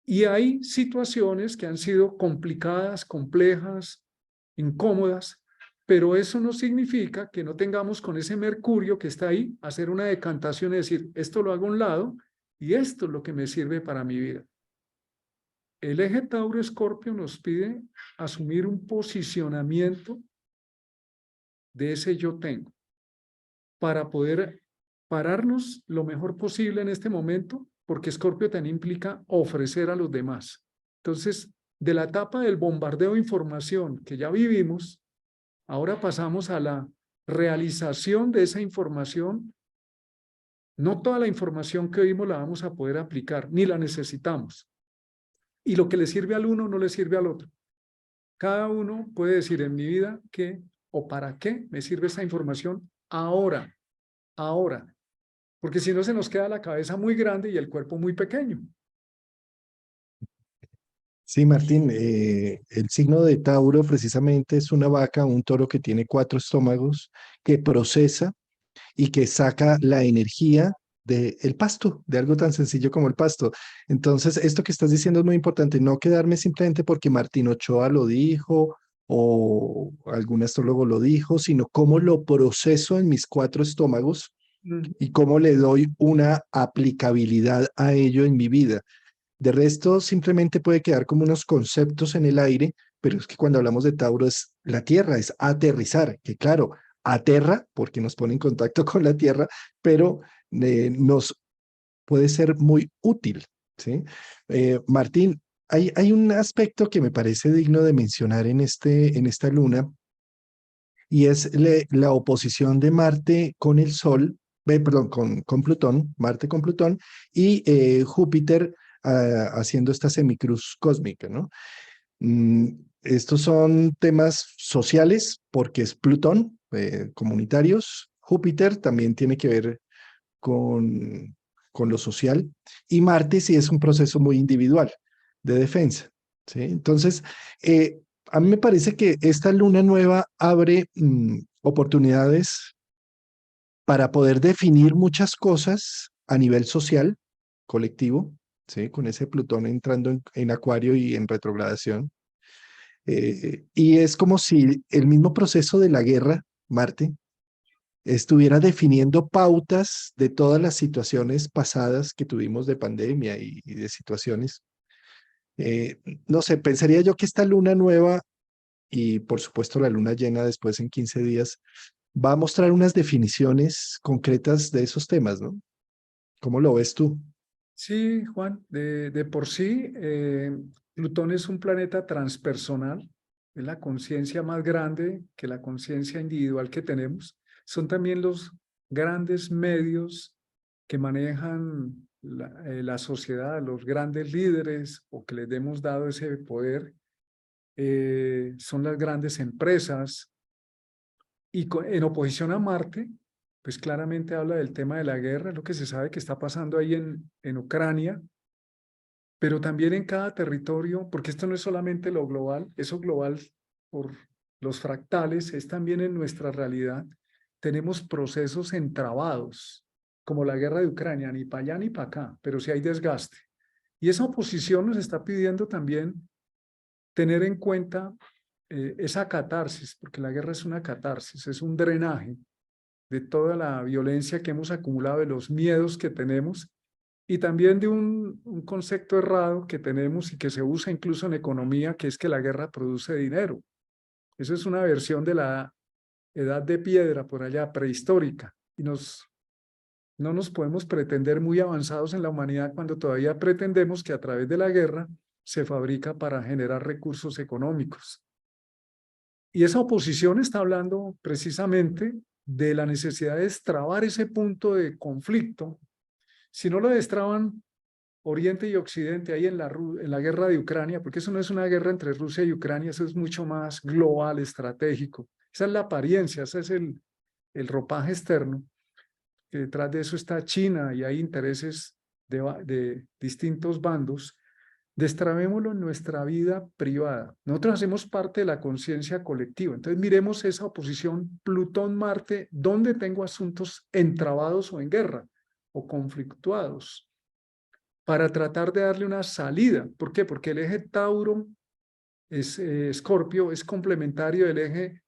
Y hay situaciones que han sido complicadas, complejas, incómodas, pero eso no significa que no tengamos con ese Mercurio que está ahí, hacer una decantación y decir, esto lo hago a un lado y esto es lo que me sirve para mi vida. El eje Tauro-Escorpio nos pide asumir un posicionamiento de ese yo tengo para poder pararnos lo mejor posible en este momento, porque Escorpio también implica ofrecer a los demás. Entonces, de la etapa del bombardeo de información que ya vivimos, ahora pasamos a la realización de esa información. No toda la información que oímos la vamos a poder aplicar, ni la necesitamos. Y lo que le sirve al uno no le sirve al otro. Cada uno puede decir en mi vida qué o para qué me sirve esa información ahora, porque si no se nos queda la cabeza muy grande y el cuerpo muy pequeño. Sí, Martín, el signo de Tauro precisamente es una vaca, un toro que tiene 4 estómagos, que procesa y que saca la energía del pasto, de algo tan sencillo como el pasto. Entonces, esto que estás diciendo es muy importante, no quedarme simplemente porque Martín Ochoa lo dijo o algún astrólogo lo dijo, sino cómo lo proceso en mis 4 estómagos y cómo le doy una aplicabilidad a ello en mi vida. De resto, simplemente puede quedar como unos conceptos en el aire, pero es que cuando hablamos de Tauro es la tierra, es aterrizar, que claro, aterra porque nos pone en contacto con la tierra, pero nos puede ser muy útil, ¿sí? Martín, hay un aspecto que me parece digno de mencionar en esta luna, y es la oposición de Marte con el Sol, perdón, con Plutón, Marte con Plutón, y Júpiter haciendo esta semicruz cósmica, ¿no? Estos son temas sociales porque es Plutón, comunitarios. Júpiter también tiene que ver con lo social, y Marte sí es un proceso muy individual de defensa, ¿sí? Entonces, A mí me parece que esta luna nueva abre oportunidades para poder definir muchas cosas a nivel social, colectivo, ¿sí? Con ese Plutón entrando en Acuario y en retrogradación. Y es como si el mismo proceso de la guerra, Marte, estuviera definiendo pautas de todas las situaciones pasadas que tuvimos de pandemia y de situaciones. Eh, no sé, pensaría yo que esta luna nueva y por supuesto la luna llena después en 15 días va a mostrar unas definiciones concretas de esos temas, ¿no? ¿Cómo lo ves tú? Sí, Juan, de por sí, Plutón es un planeta transpersonal, es la conciencia más grande que la conciencia individual que tenemos. Son también los grandes medios que manejan la sociedad, los grandes líderes o que les hemos dado ese poder, son las grandes empresas. Y en oposición a Marte, pues claramente habla del tema de la guerra, lo que se sabe que está pasando ahí en Ucrania, pero también en cada territorio, porque esto no es solamente lo global, eso global por los fractales, es también en nuestra realidad. Tenemos procesos entrabados, como la guerra de Ucrania, ni para allá ni para acá, pero sí hay desgaste. Y esa oposición nos está pidiendo también tener en cuenta esa catarsis, porque la guerra es una catarsis, es un drenaje de toda la violencia que hemos acumulado, de los miedos que tenemos y también de un concepto errado que tenemos y que se usa incluso en economía, que es que la guerra produce dinero. Eso es una versión de la edad de piedra por allá, prehistórica, y no nos podemos pretender muy avanzados en la humanidad cuando todavía pretendemos que a través de la guerra se fabrica para generar recursos económicos. Y esa oposición está hablando precisamente de la necesidad de destrabar ese punto de conflicto. Si no lo destraban Oriente y Occidente ahí en la guerra de Ucrania, porque eso no es una guerra entre Rusia y Ucrania, eso es mucho más global, estratégico. Esa es la apariencia, ese es el ropaje externo. Detrás de eso está China y hay intereses de distintos bandos. Destrabémoslo en nuestra vida privada. Nosotros hacemos parte de la conciencia colectiva. Entonces miremos esa oposición Plutón-Marte, donde tengo asuntos entrabados o en guerra o conflictuados, para tratar de darle una salida. ¿Por qué? Porque el eje Tauro, Escorpio, es complementario del eje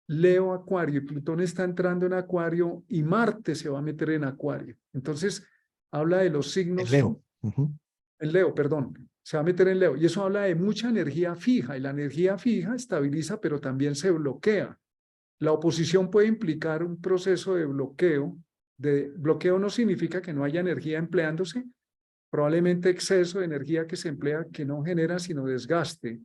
Leo-Acuario, y Plutón está entrando en Acuario y Marte se va a meter en Acuario. Entonces, habla de los En signos, Leo. Ujú. en Leo, perdón, se va a meter en Leo. Y eso habla de mucha energía fija, y la energía fija estabiliza, pero también se bloquea. La oposición puede implicar un proceso de bloqueo. De bloqueo no significa que no haya energía empleándose, probablemente exceso de energía que se emplea que no genera sino desgaste.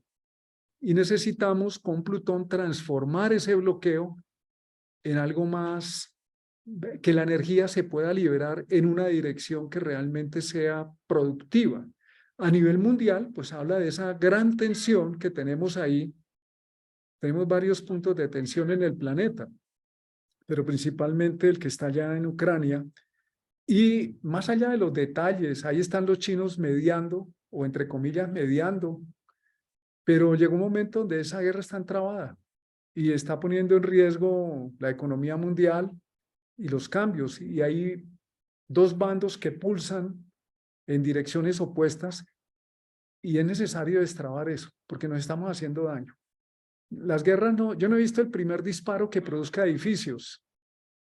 Y necesitamos con Plutón transformar ese bloqueo en algo más, que la energía se pueda liberar en una dirección que realmente sea productiva. A nivel mundial, pues habla de esa gran tensión que tenemos ahí. Tenemos varios puntos de tensión en el planeta, pero principalmente el que está allá en Ucrania. Y más allá de los detalles, ahí están los chinos mediando, o entre comillas mediando, pero llegó un momento donde esa guerra está entrabada y está poniendo en riesgo la economía mundial y los cambios. Y hay dos bandos que pulsan en direcciones opuestas y es necesario destrabar eso, porque nos estamos haciendo daño. Las guerras no, yo no he visto el primer disparo que produzca edificios,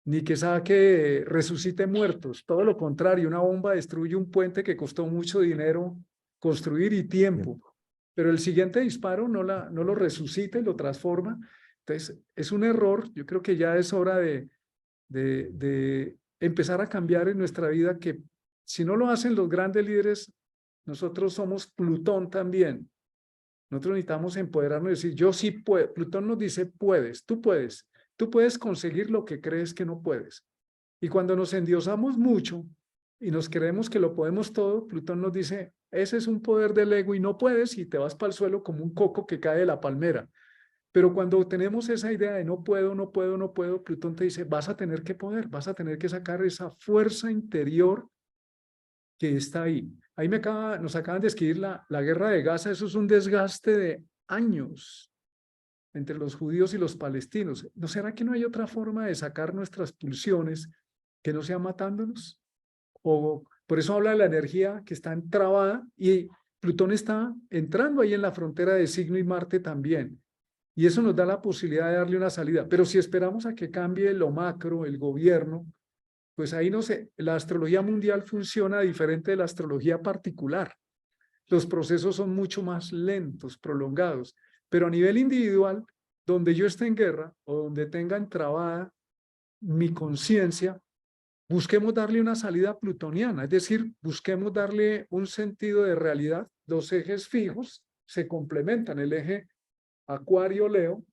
ni que saque, resucite muertos. Todo lo contrario, una bomba destruye un puente que costó mucho dinero construir y Bien. tiempo, pero el siguiente disparo no lo resucita y lo transforma. Entonces, es un error. Yo creo que ya es hora de empezar a cambiar en nuestra vida, que si no lo hacen los grandes líderes, nosotros somos Plutón también. Nosotros necesitamos empoderarnos y decir, yo sí puedo. Plutón nos dice, puedes, tú puedes conseguir lo que crees que no puedes. Y cuando nos endiosamos mucho y nos creemos que lo podemos todo, Plutón nos dice, ese es un poder del ego y no puedes, y te vas para el suelo como un coco que cae de la palmera. Pero cuando tenemos esa idea de no puedo, no puedo, no puedo, Plutón te dice, vas a tener que poder, vas a tener que sacar esa fuerza interior que está ahí. Ahí nos acaban de escribir la guerra de Gaza, eso es un desgaste de años. entre los judíos y los palestinos. ¿No será que no hay otra forma de sacar nuestras pulsiones que no sea matándonos? O por eso habla de la energía que está entrabada y Plutón está entrando ahí en la frontera de Signo y Marte también. Y eso nos da la posibilidad de darle una salida. Pero si esperamos a que cambie lo macro, el gobierno, pues ahí no sé, la astrología mundial funciona diferente de la astrología particular. Los procesos son mucho más lentos, prolongados, pero a nivel individual, donde yo esté en guerra o donde tenga entrabada mi conciencia, busquemos darle una salida plutoniana, es decir, busquemos darle un sentido de realidad. Los ejes fijos se complementan, el eje Acuario-Leo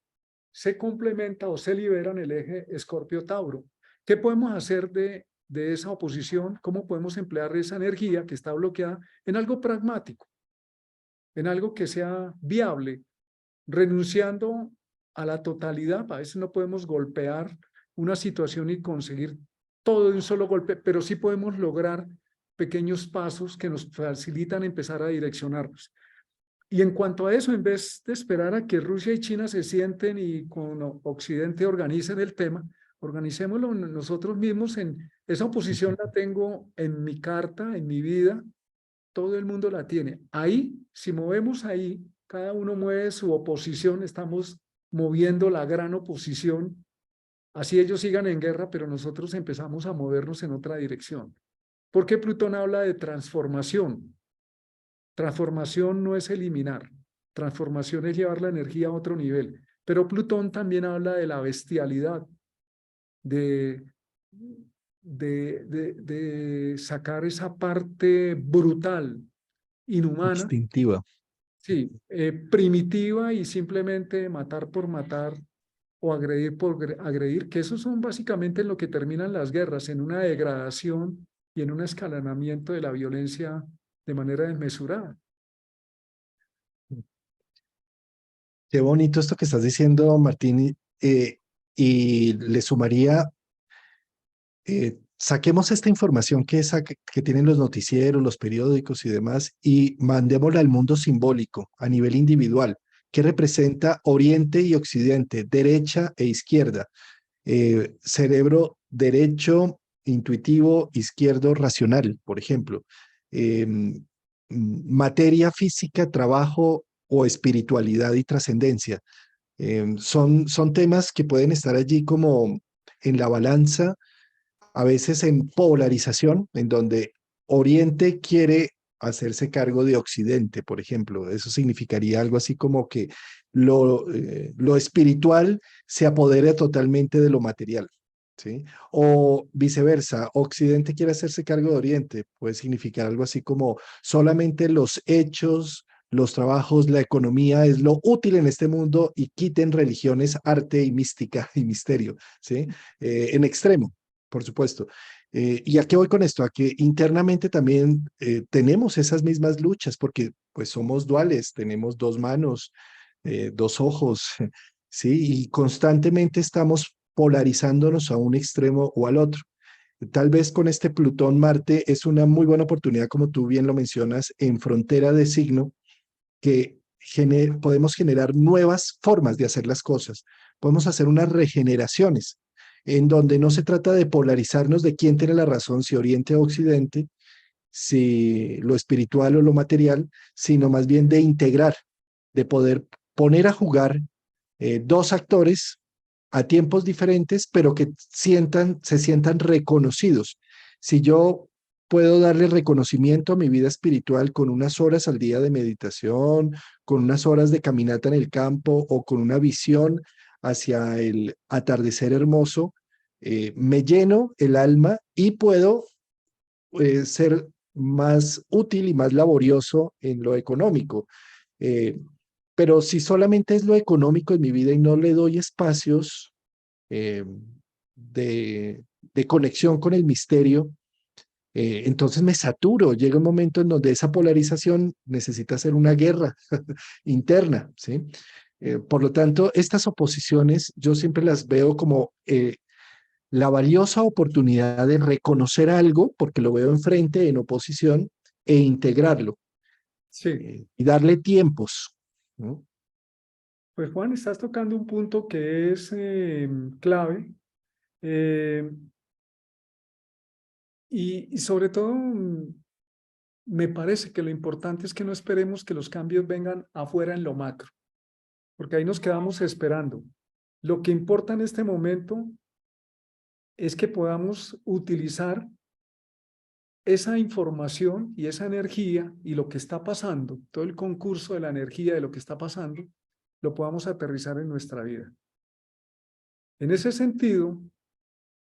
se complementa o se libera en el eje Escorpio-Tauro. ¿Qué podemos hacer de esa oposición? ¿Cómo podemos emplear esa energía que está bloqueada en algo pragmático, en algo que sea viable, renunciando a la totalidad? A veces no podemos golpear una situación y conseguir todo de un solo golpe, pero sí podemos lograr pequeños pasos que nos facilitan empezar a direccionarnos. Y en cuanto a eso, en vez de esperar a que Rusia y China se sienten y con Occidente organicen el tema, organicémoslo nosotros mismos. Esa oposición la tengo en mi carta, en mi vida, todo el mundo la tiene. Ahí, si movemos ahí, cada uno mueve su oposición, estamos moviendo la gran oposición, así ellos sigan en guerra, pero nosotros empezamos a movernos en otra dirección. Porque Plutón habla de transformación. Transformación no es eliminar, transformación es llevar la energía a otro nivel. Pero Plutón también habla de la bestialidad, de, de sacar esa parte brutal, inhumana, Instintiva. sí, primitiva y simplemente matar por matar o agredir por agredir, que esos son básicamente en lo que terminan las guerras, en una degradación y en un escalonamiento de la violencia de manera desmesurada. Qué bonito esto que estás diciendo, Martín, y le sumaría, saquemos esta información que tienen los noticieros, los periódicos y demás, y mandémosla al mundo simbólico, a nivel individual, que representa Oriente y Occidente, derecha e izquierda, cerebro derecho, intuitivo, izquierdo, racional, por ejemplo. Materia física, trabajo o espiritualidad y trascendencia. Son temas que pueden estar allí como en la balanza, a veces en polarización, en donde Oriente quiere hacerse cargo de Occidente, por ejemplo. Eso significaría algo así como que lo espiritual se apodera totalmente de lo material, ¿sí? O viceversa, Occidente quiere hacerse cargo de Oriente, puede significar algo así como solamente los hechos, los trabajos, la economía es lo útil en este mundo y quiten religiones, arte y mística y misterio, ¿sí? En extremo, por supuesto. ¿Y a qué voy con esto? A que internamente también tenemos esas mismas luchas, porque pues somos duales, tenemos dos manos, dos ojos, ¿sí? Y constantemente estamos polarizándonos a un extremo o al otro. Tal vez con este Plutón-Marte es una muy buena oportunidad, como tú bien lo mencionas, en frontera de signo, que podemos generar nuevas formas de hacer las cosas. Podemos hacer unas regeneraciones en donde no se trata de polarizarnos de quién tiene la razón, si Oriente o Occidente, si lo espiritual o lo material, sino más bien de integrar, de poder poner a jugar dos actores a tiempos diferentes, pero que se sientan reconocidos. Si yo puedo darle reconocimiento a mi vida espiritual con unas horas al día de meditación, con unas horas de caminata en el campo o con una visión hacia el atardecer hermoso, me lleno el alma y puedo ser más útil y más laborioso en lo económico. Eh, pero si solamente es lo económico en mi vida y no le doy espacios eh, de conexión con el misterio, entonces me saturo. Llega un momento en donde esa polarización necesita ser una guerra interna, ¿sí? Por lo tanto, estas oposiciones yo siempre las veo como la valiosa oportunidad de reconocer algo, porque lo veo enfrente en oposición, e integrarlo Sí, y darle tiempos, ¿no? Pues Juan, estás tocando un punto que es clave eh, y sobre todo me parece que lo importante es que no esperemos que los cambios vengan afuera en lo macro, porque ahí nos quedamos esperando. Lo que importa en este momento es que podamos utilizar esa información y esa energía y lo que está pasando, todo el concurso de la energía de lo que está pasando, lo podamos aterrizar en nuestra vida. En ese sentido,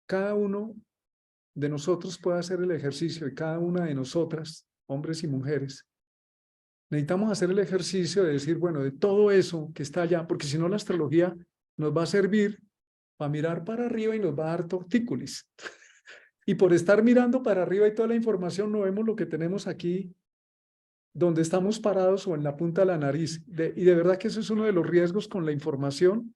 cada uno de nosotros puede hacer el ejercicio y cada una de nosotras, hombres y mujeres, necesitamos hacer el ejercicio de decir, bueno, de todo eso que está allá, porque si no la astrología nos va a servir para mirar para arriba y nos va a dar tortícolis. Y por estar mirando para arriba y toda la información no vemos lo que tenemos aquí donde estamos parados o en la punta de la nariz. Y de verdad que eso es uno de los riesgos con la información,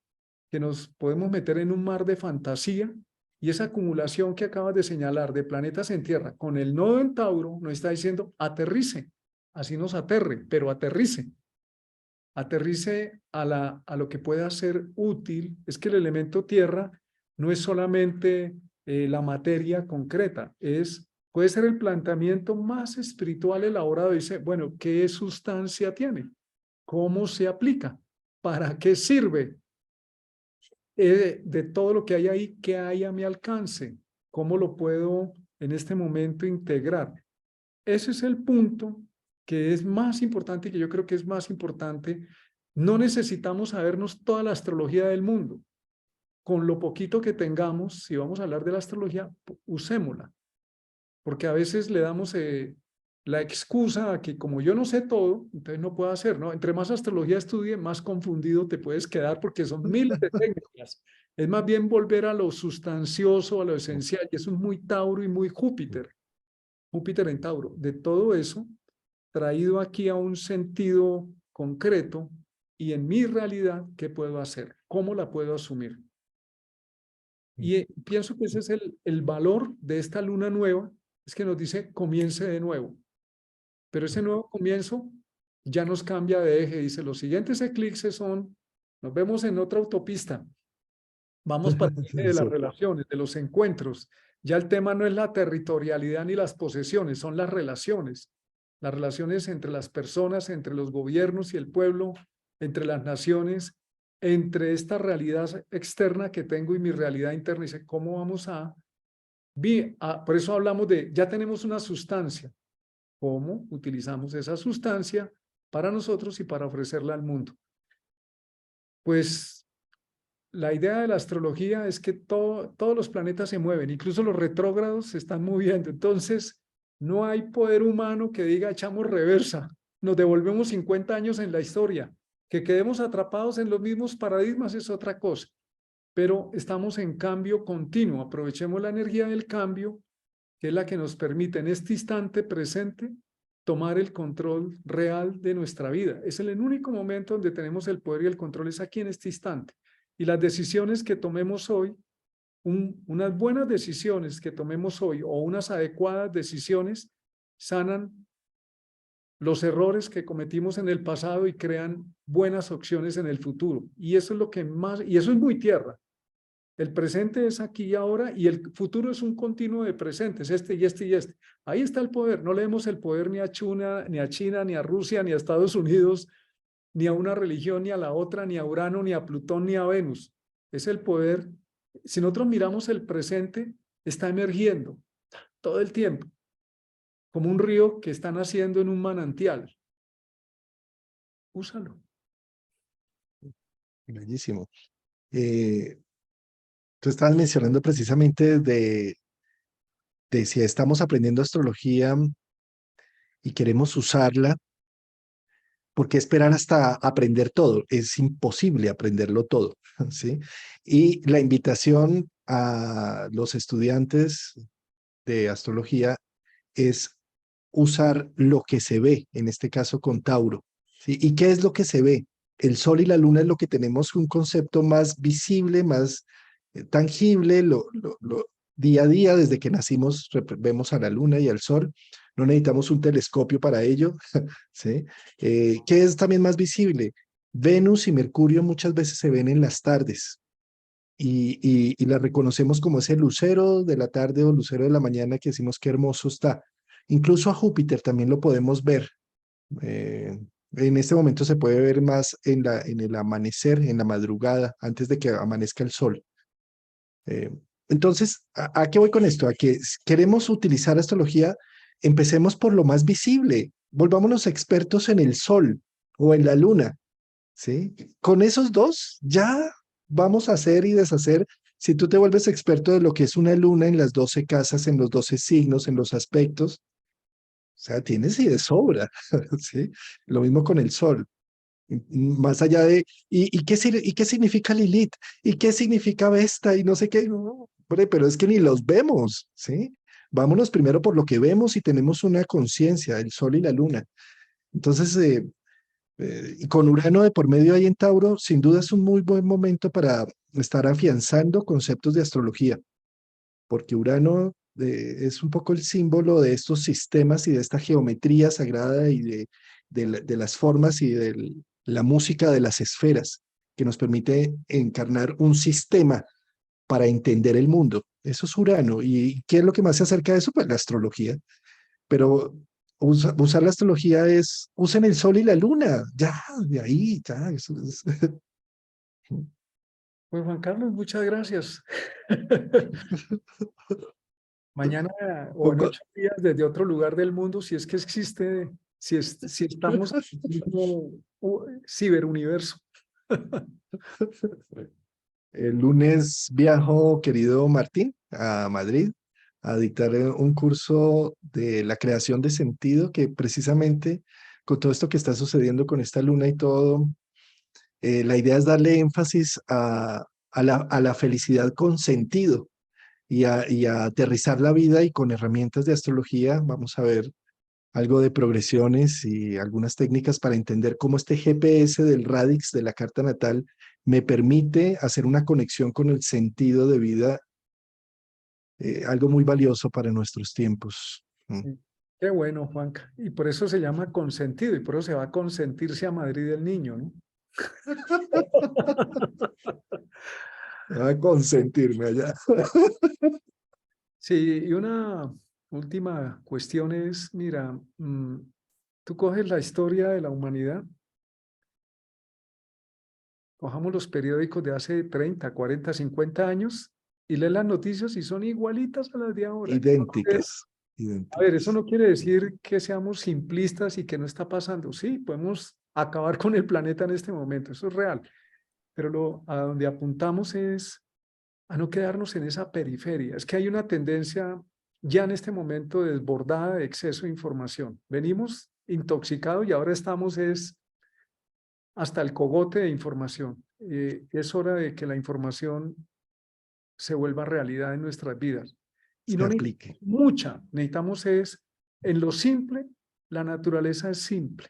que nos podemos meter en un mar de fantasía y esa acumulación que acabas de señalar de planetas en Tierra con el nodo en Tauro nos está diciendo aterrice, así nos aterre, pero aterrice. Aterrice a lo que pueda ser útil. Es que el elemento Tierra no es solamente la materia concreta, puede ser el planteamiento más espiritual elaborado. Dice, bueno, ¿qué sustancia tiene? ¿Cómo se aplica? ¿Para qué sirve? De todo lo que hay ahí, ¿qué hay a mi alcance? ¿Cómo lo puedo en este momento integrar? Ese es el punto que es más importante y que yo creo que es más importante. No necesitamos sabernos toda la astrología del mundo. Con lo poquito que tengamos, si vamos a hablar de la astrología, usémosla. Porque a veces le damos la excusa a que como yo no sé todo, entonces no puedo hacer, ¿no? Entre más astrología estudie, más confundido te puedes quedar porque son miles de técnicas. Es más bien volver a lo sustancioso, a lo esencial, y eso es muy Tauro y muy Júpiter. Júpiter en Tauro. De todo eso, traído aquí a un sentido concreto y en mi realidad, ¿qué puedo hacer? ¿Cómo la puedo asumir? Y pienso que ese es el valor de esta luna nueva, es que nos dice comience de nuevo. Pero ese nuevo comienzo ya nos cambia de eje. Dice, los siguientes eclipses son, nos vemos en otra autopista. Vamos para el eje de las Eso. relaciones, de los encuentros. Ya el tema no es la territorialidad ni las posesiones, son las relaciones. Las relaciones entre las personas, entre los gobiernos y el pueblo, entre las naciones, entre esta realidad externa que tengo y mi realidad interna. Dice, ¿cómo vamos por eso hablamos de, ya tenemos una sustancia. ¿Cómo utilizamos esa sustancia para nosotros y para ofrecerla al mundo? Pues la idea de la astrología es que todos los planetas se mueven, incluso los retrógrados se están moviendo. Entonces, no hay poder humano que diga echamos reversa, nos devolvemos 50 años en la historia. Que quedemos atrapados en los mismos paradigmas es otra cosa, pero estamos en cambio continuo. Aprovechemos la energía del cambio, que es la que nos permite en este instante presente tomar el control real de nuestra vida. Es el único momento donde tenemos el poder y el control, es aquí en este instante. Y las decisiones que tomemos hoy, unas buenas decisiones que tomemos hoy o unas adecuadas decisiones sanan los errores que cometimos en el pasado y crean buenas opciones en el futuro. Y eso es lo que más, y eso es muy tierra. El presente es aquí y ahora y el futuro es un continuo de presentes, este y este y este. Ahí está el poder. No le demos el poder ni a China, ni a China, ni a Rusia, ni a Estados Unidos, ni a una religión, ni a la otra, ni a Urano, ni a Plutón, ni a Venus. Es el poder. Si nosotros miramos el presente, está emergiendo todo el tiempo, como un río que está naciendo en un manantial. Úsalo. Bellísimo. Tú estabas mencionando precisamente de si estamos aprendiendo astrología y queremos usarla, ¿por qué esperar hasta aprender todo? Es imposible aprenderlo todo, ¿sí? Y la invitación a los estudiantes de astrología es usar lo que se ve, en este caso con Tauro, ¿sí? ¿Y qué es lo que se ve? El sol y la luna es lo que tenemos un concepto más visible, más tangible, día a día, desde que nacimos, vemos a la luna y al sol, no necesitamos un telescopio para ello, ¿sí? ¿Qué es también más visible? Venus y Mercurio muchas veces se ven en las tardes y la reconocemos como ese lucero de la tarde o lucero de la mañana que decimos qué hermoso está. Incluso a Júpiter también lo podemos ver. Eh, en este momento se puede ver más en el amanecer, en la madrugada, antes de que amanezca el sol. Eh, entonces, ¿a qué voy con esto? A que queremos utilizar astrología, empecemos por lo más visible. Volvámonos expertos en el sol o en la luna, ¿sí? Con esos dos ya vamos a hacer y deshacer. Si tú te vuelves experto de lo que es una luna en las 12 casas, en los 12 signos, en los aspectos, o sea, tienes y de sobra, ¿sí? Lo mismo con el sol. Más allá de, ¿y qué significa Lilith? ¿Y qué significa Vesta? Y no sé qué, no, hombre, pero es que ni los vemos, ¿sí? Vámonos primero por lo que vemos y tenemos una conciencia, el sol y la luna. Entonces, y con Urano de por medio ahí en Tauro, sin duda es un muy buen momento para estar afianzando conceptos de astrología, porque Urano es un poco el símbolo de estos sistemas y de esta geometría sagrada y de las formas y de la música de las esferas, que nos permite encarnar un sistema para entender el mundo. Eso es Urano. ¿Y qué es lo que más se acerca de eso? Pues la astrología. Pero usar la astrología es, usen el sol y la luna, ya, de ahí, ya. Eso es. Pues Juan Carlos, muchas gracias. Mañana o en Poco- 8 días desde otro lugar del mundo, si es que existe, si estamos en el mismo ciberuniverso. El lunes viajo, querido Martín, a Madrid a dictar un curso de la creación de sentido que precisamente con todo esto que está sucediendo con esta luna y todo, la idea es darle énfasis a la felicidad con sentido y a aterrizar la vida y con herramientas de astrología vamos a ver algo de progresiones y algunas técnicas para entender cómo este GPS del radix de la carta natal me permite hacer una conexión con el sentido de vida, algo muy valioso para nuestros tiempos. Mm. Sí. Qué bueno, Juanca. Y por eso se llama consentido y por eso se va a consentirse a Madrid el niño, ¿no? A consentirme allá. Sí, y una última cuestión es, mira, tú coges la historia de la humanidad, cojamos los periódicos de hace 30, 40, 50 años y lees las noticias y son igualitas a las de ahora. Entonces, Idénticas, a ver, eso idénticas. no quiere decir que seamos simplistas y que no está pasando. Sí, podemos acabar con el planeta en este momento, eso es real, pero a donde apuntamos es a no quedarnos en esa periferia. Es que hay una tendencia ya en este momento desbordada de exceso de información. Venimos intoxicados y ahora estamos es hasta el cogote de información. Es hora de que la información se vuelva realidad en nuestras vidas. Y Se no aplique. necesitamos mucha, necesitamos es, en lo simple, la naturaleza es simple.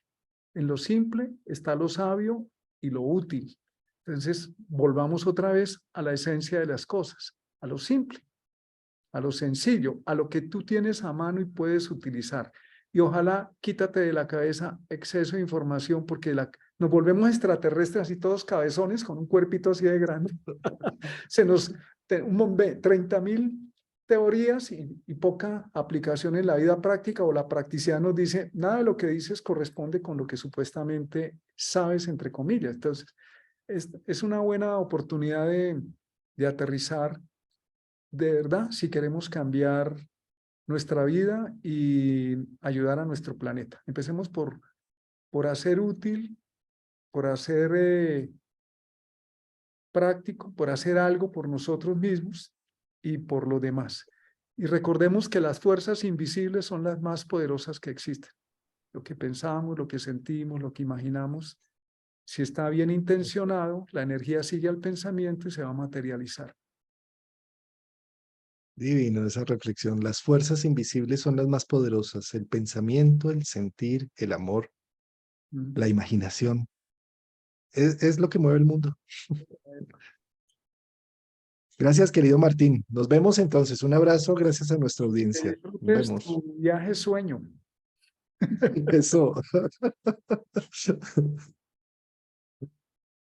En lo simple está lo sabio y lo útil. Entonces, volvamos otra vez a la esencia de las cosas, a lo simple, a lo sencillo, a lo que tú tienes a mano y puedes utilizar. Y ojalá quítate de la cabeza exceso de información porque nos volvemos extraterrestres así todos cabezones con un cuerpito así de grande. Se nos, 30.000 teorías y poca aplicación en la vida práctica o la practicidad nos dice, nada de lo que dices corresponde con lo que supuestamente sabes, entre comillas. Entonces, es una buena oportunidad de aterrizar de verdad si queremos cambiar nuestra vida y ayudar a nuestro planeta. Empecemos por hacer útil, por hacer práctico, por hacer algo por nosotros mismos y por los demás. Y recordemos que las fuerzas invisibles son las más poderosas que existen. Lo que pensamos, lo que sentimos, lo que imaginamos, si está bien intencionado, la energía sigue al pensamiento y se va a materializar. Divino esa reflexión. Las fuerzas invisibles son las más poderosas. El pensamiento, el sentir, el amor, Mm. la imaginación. Es lo que mueve el mundo. Gracias, querido Martín. Nos vemos entonces. Un abrazo. Gracias a nuestra Que audiencia. Nos disfrutes vemos. tu viaje sueño. Eso.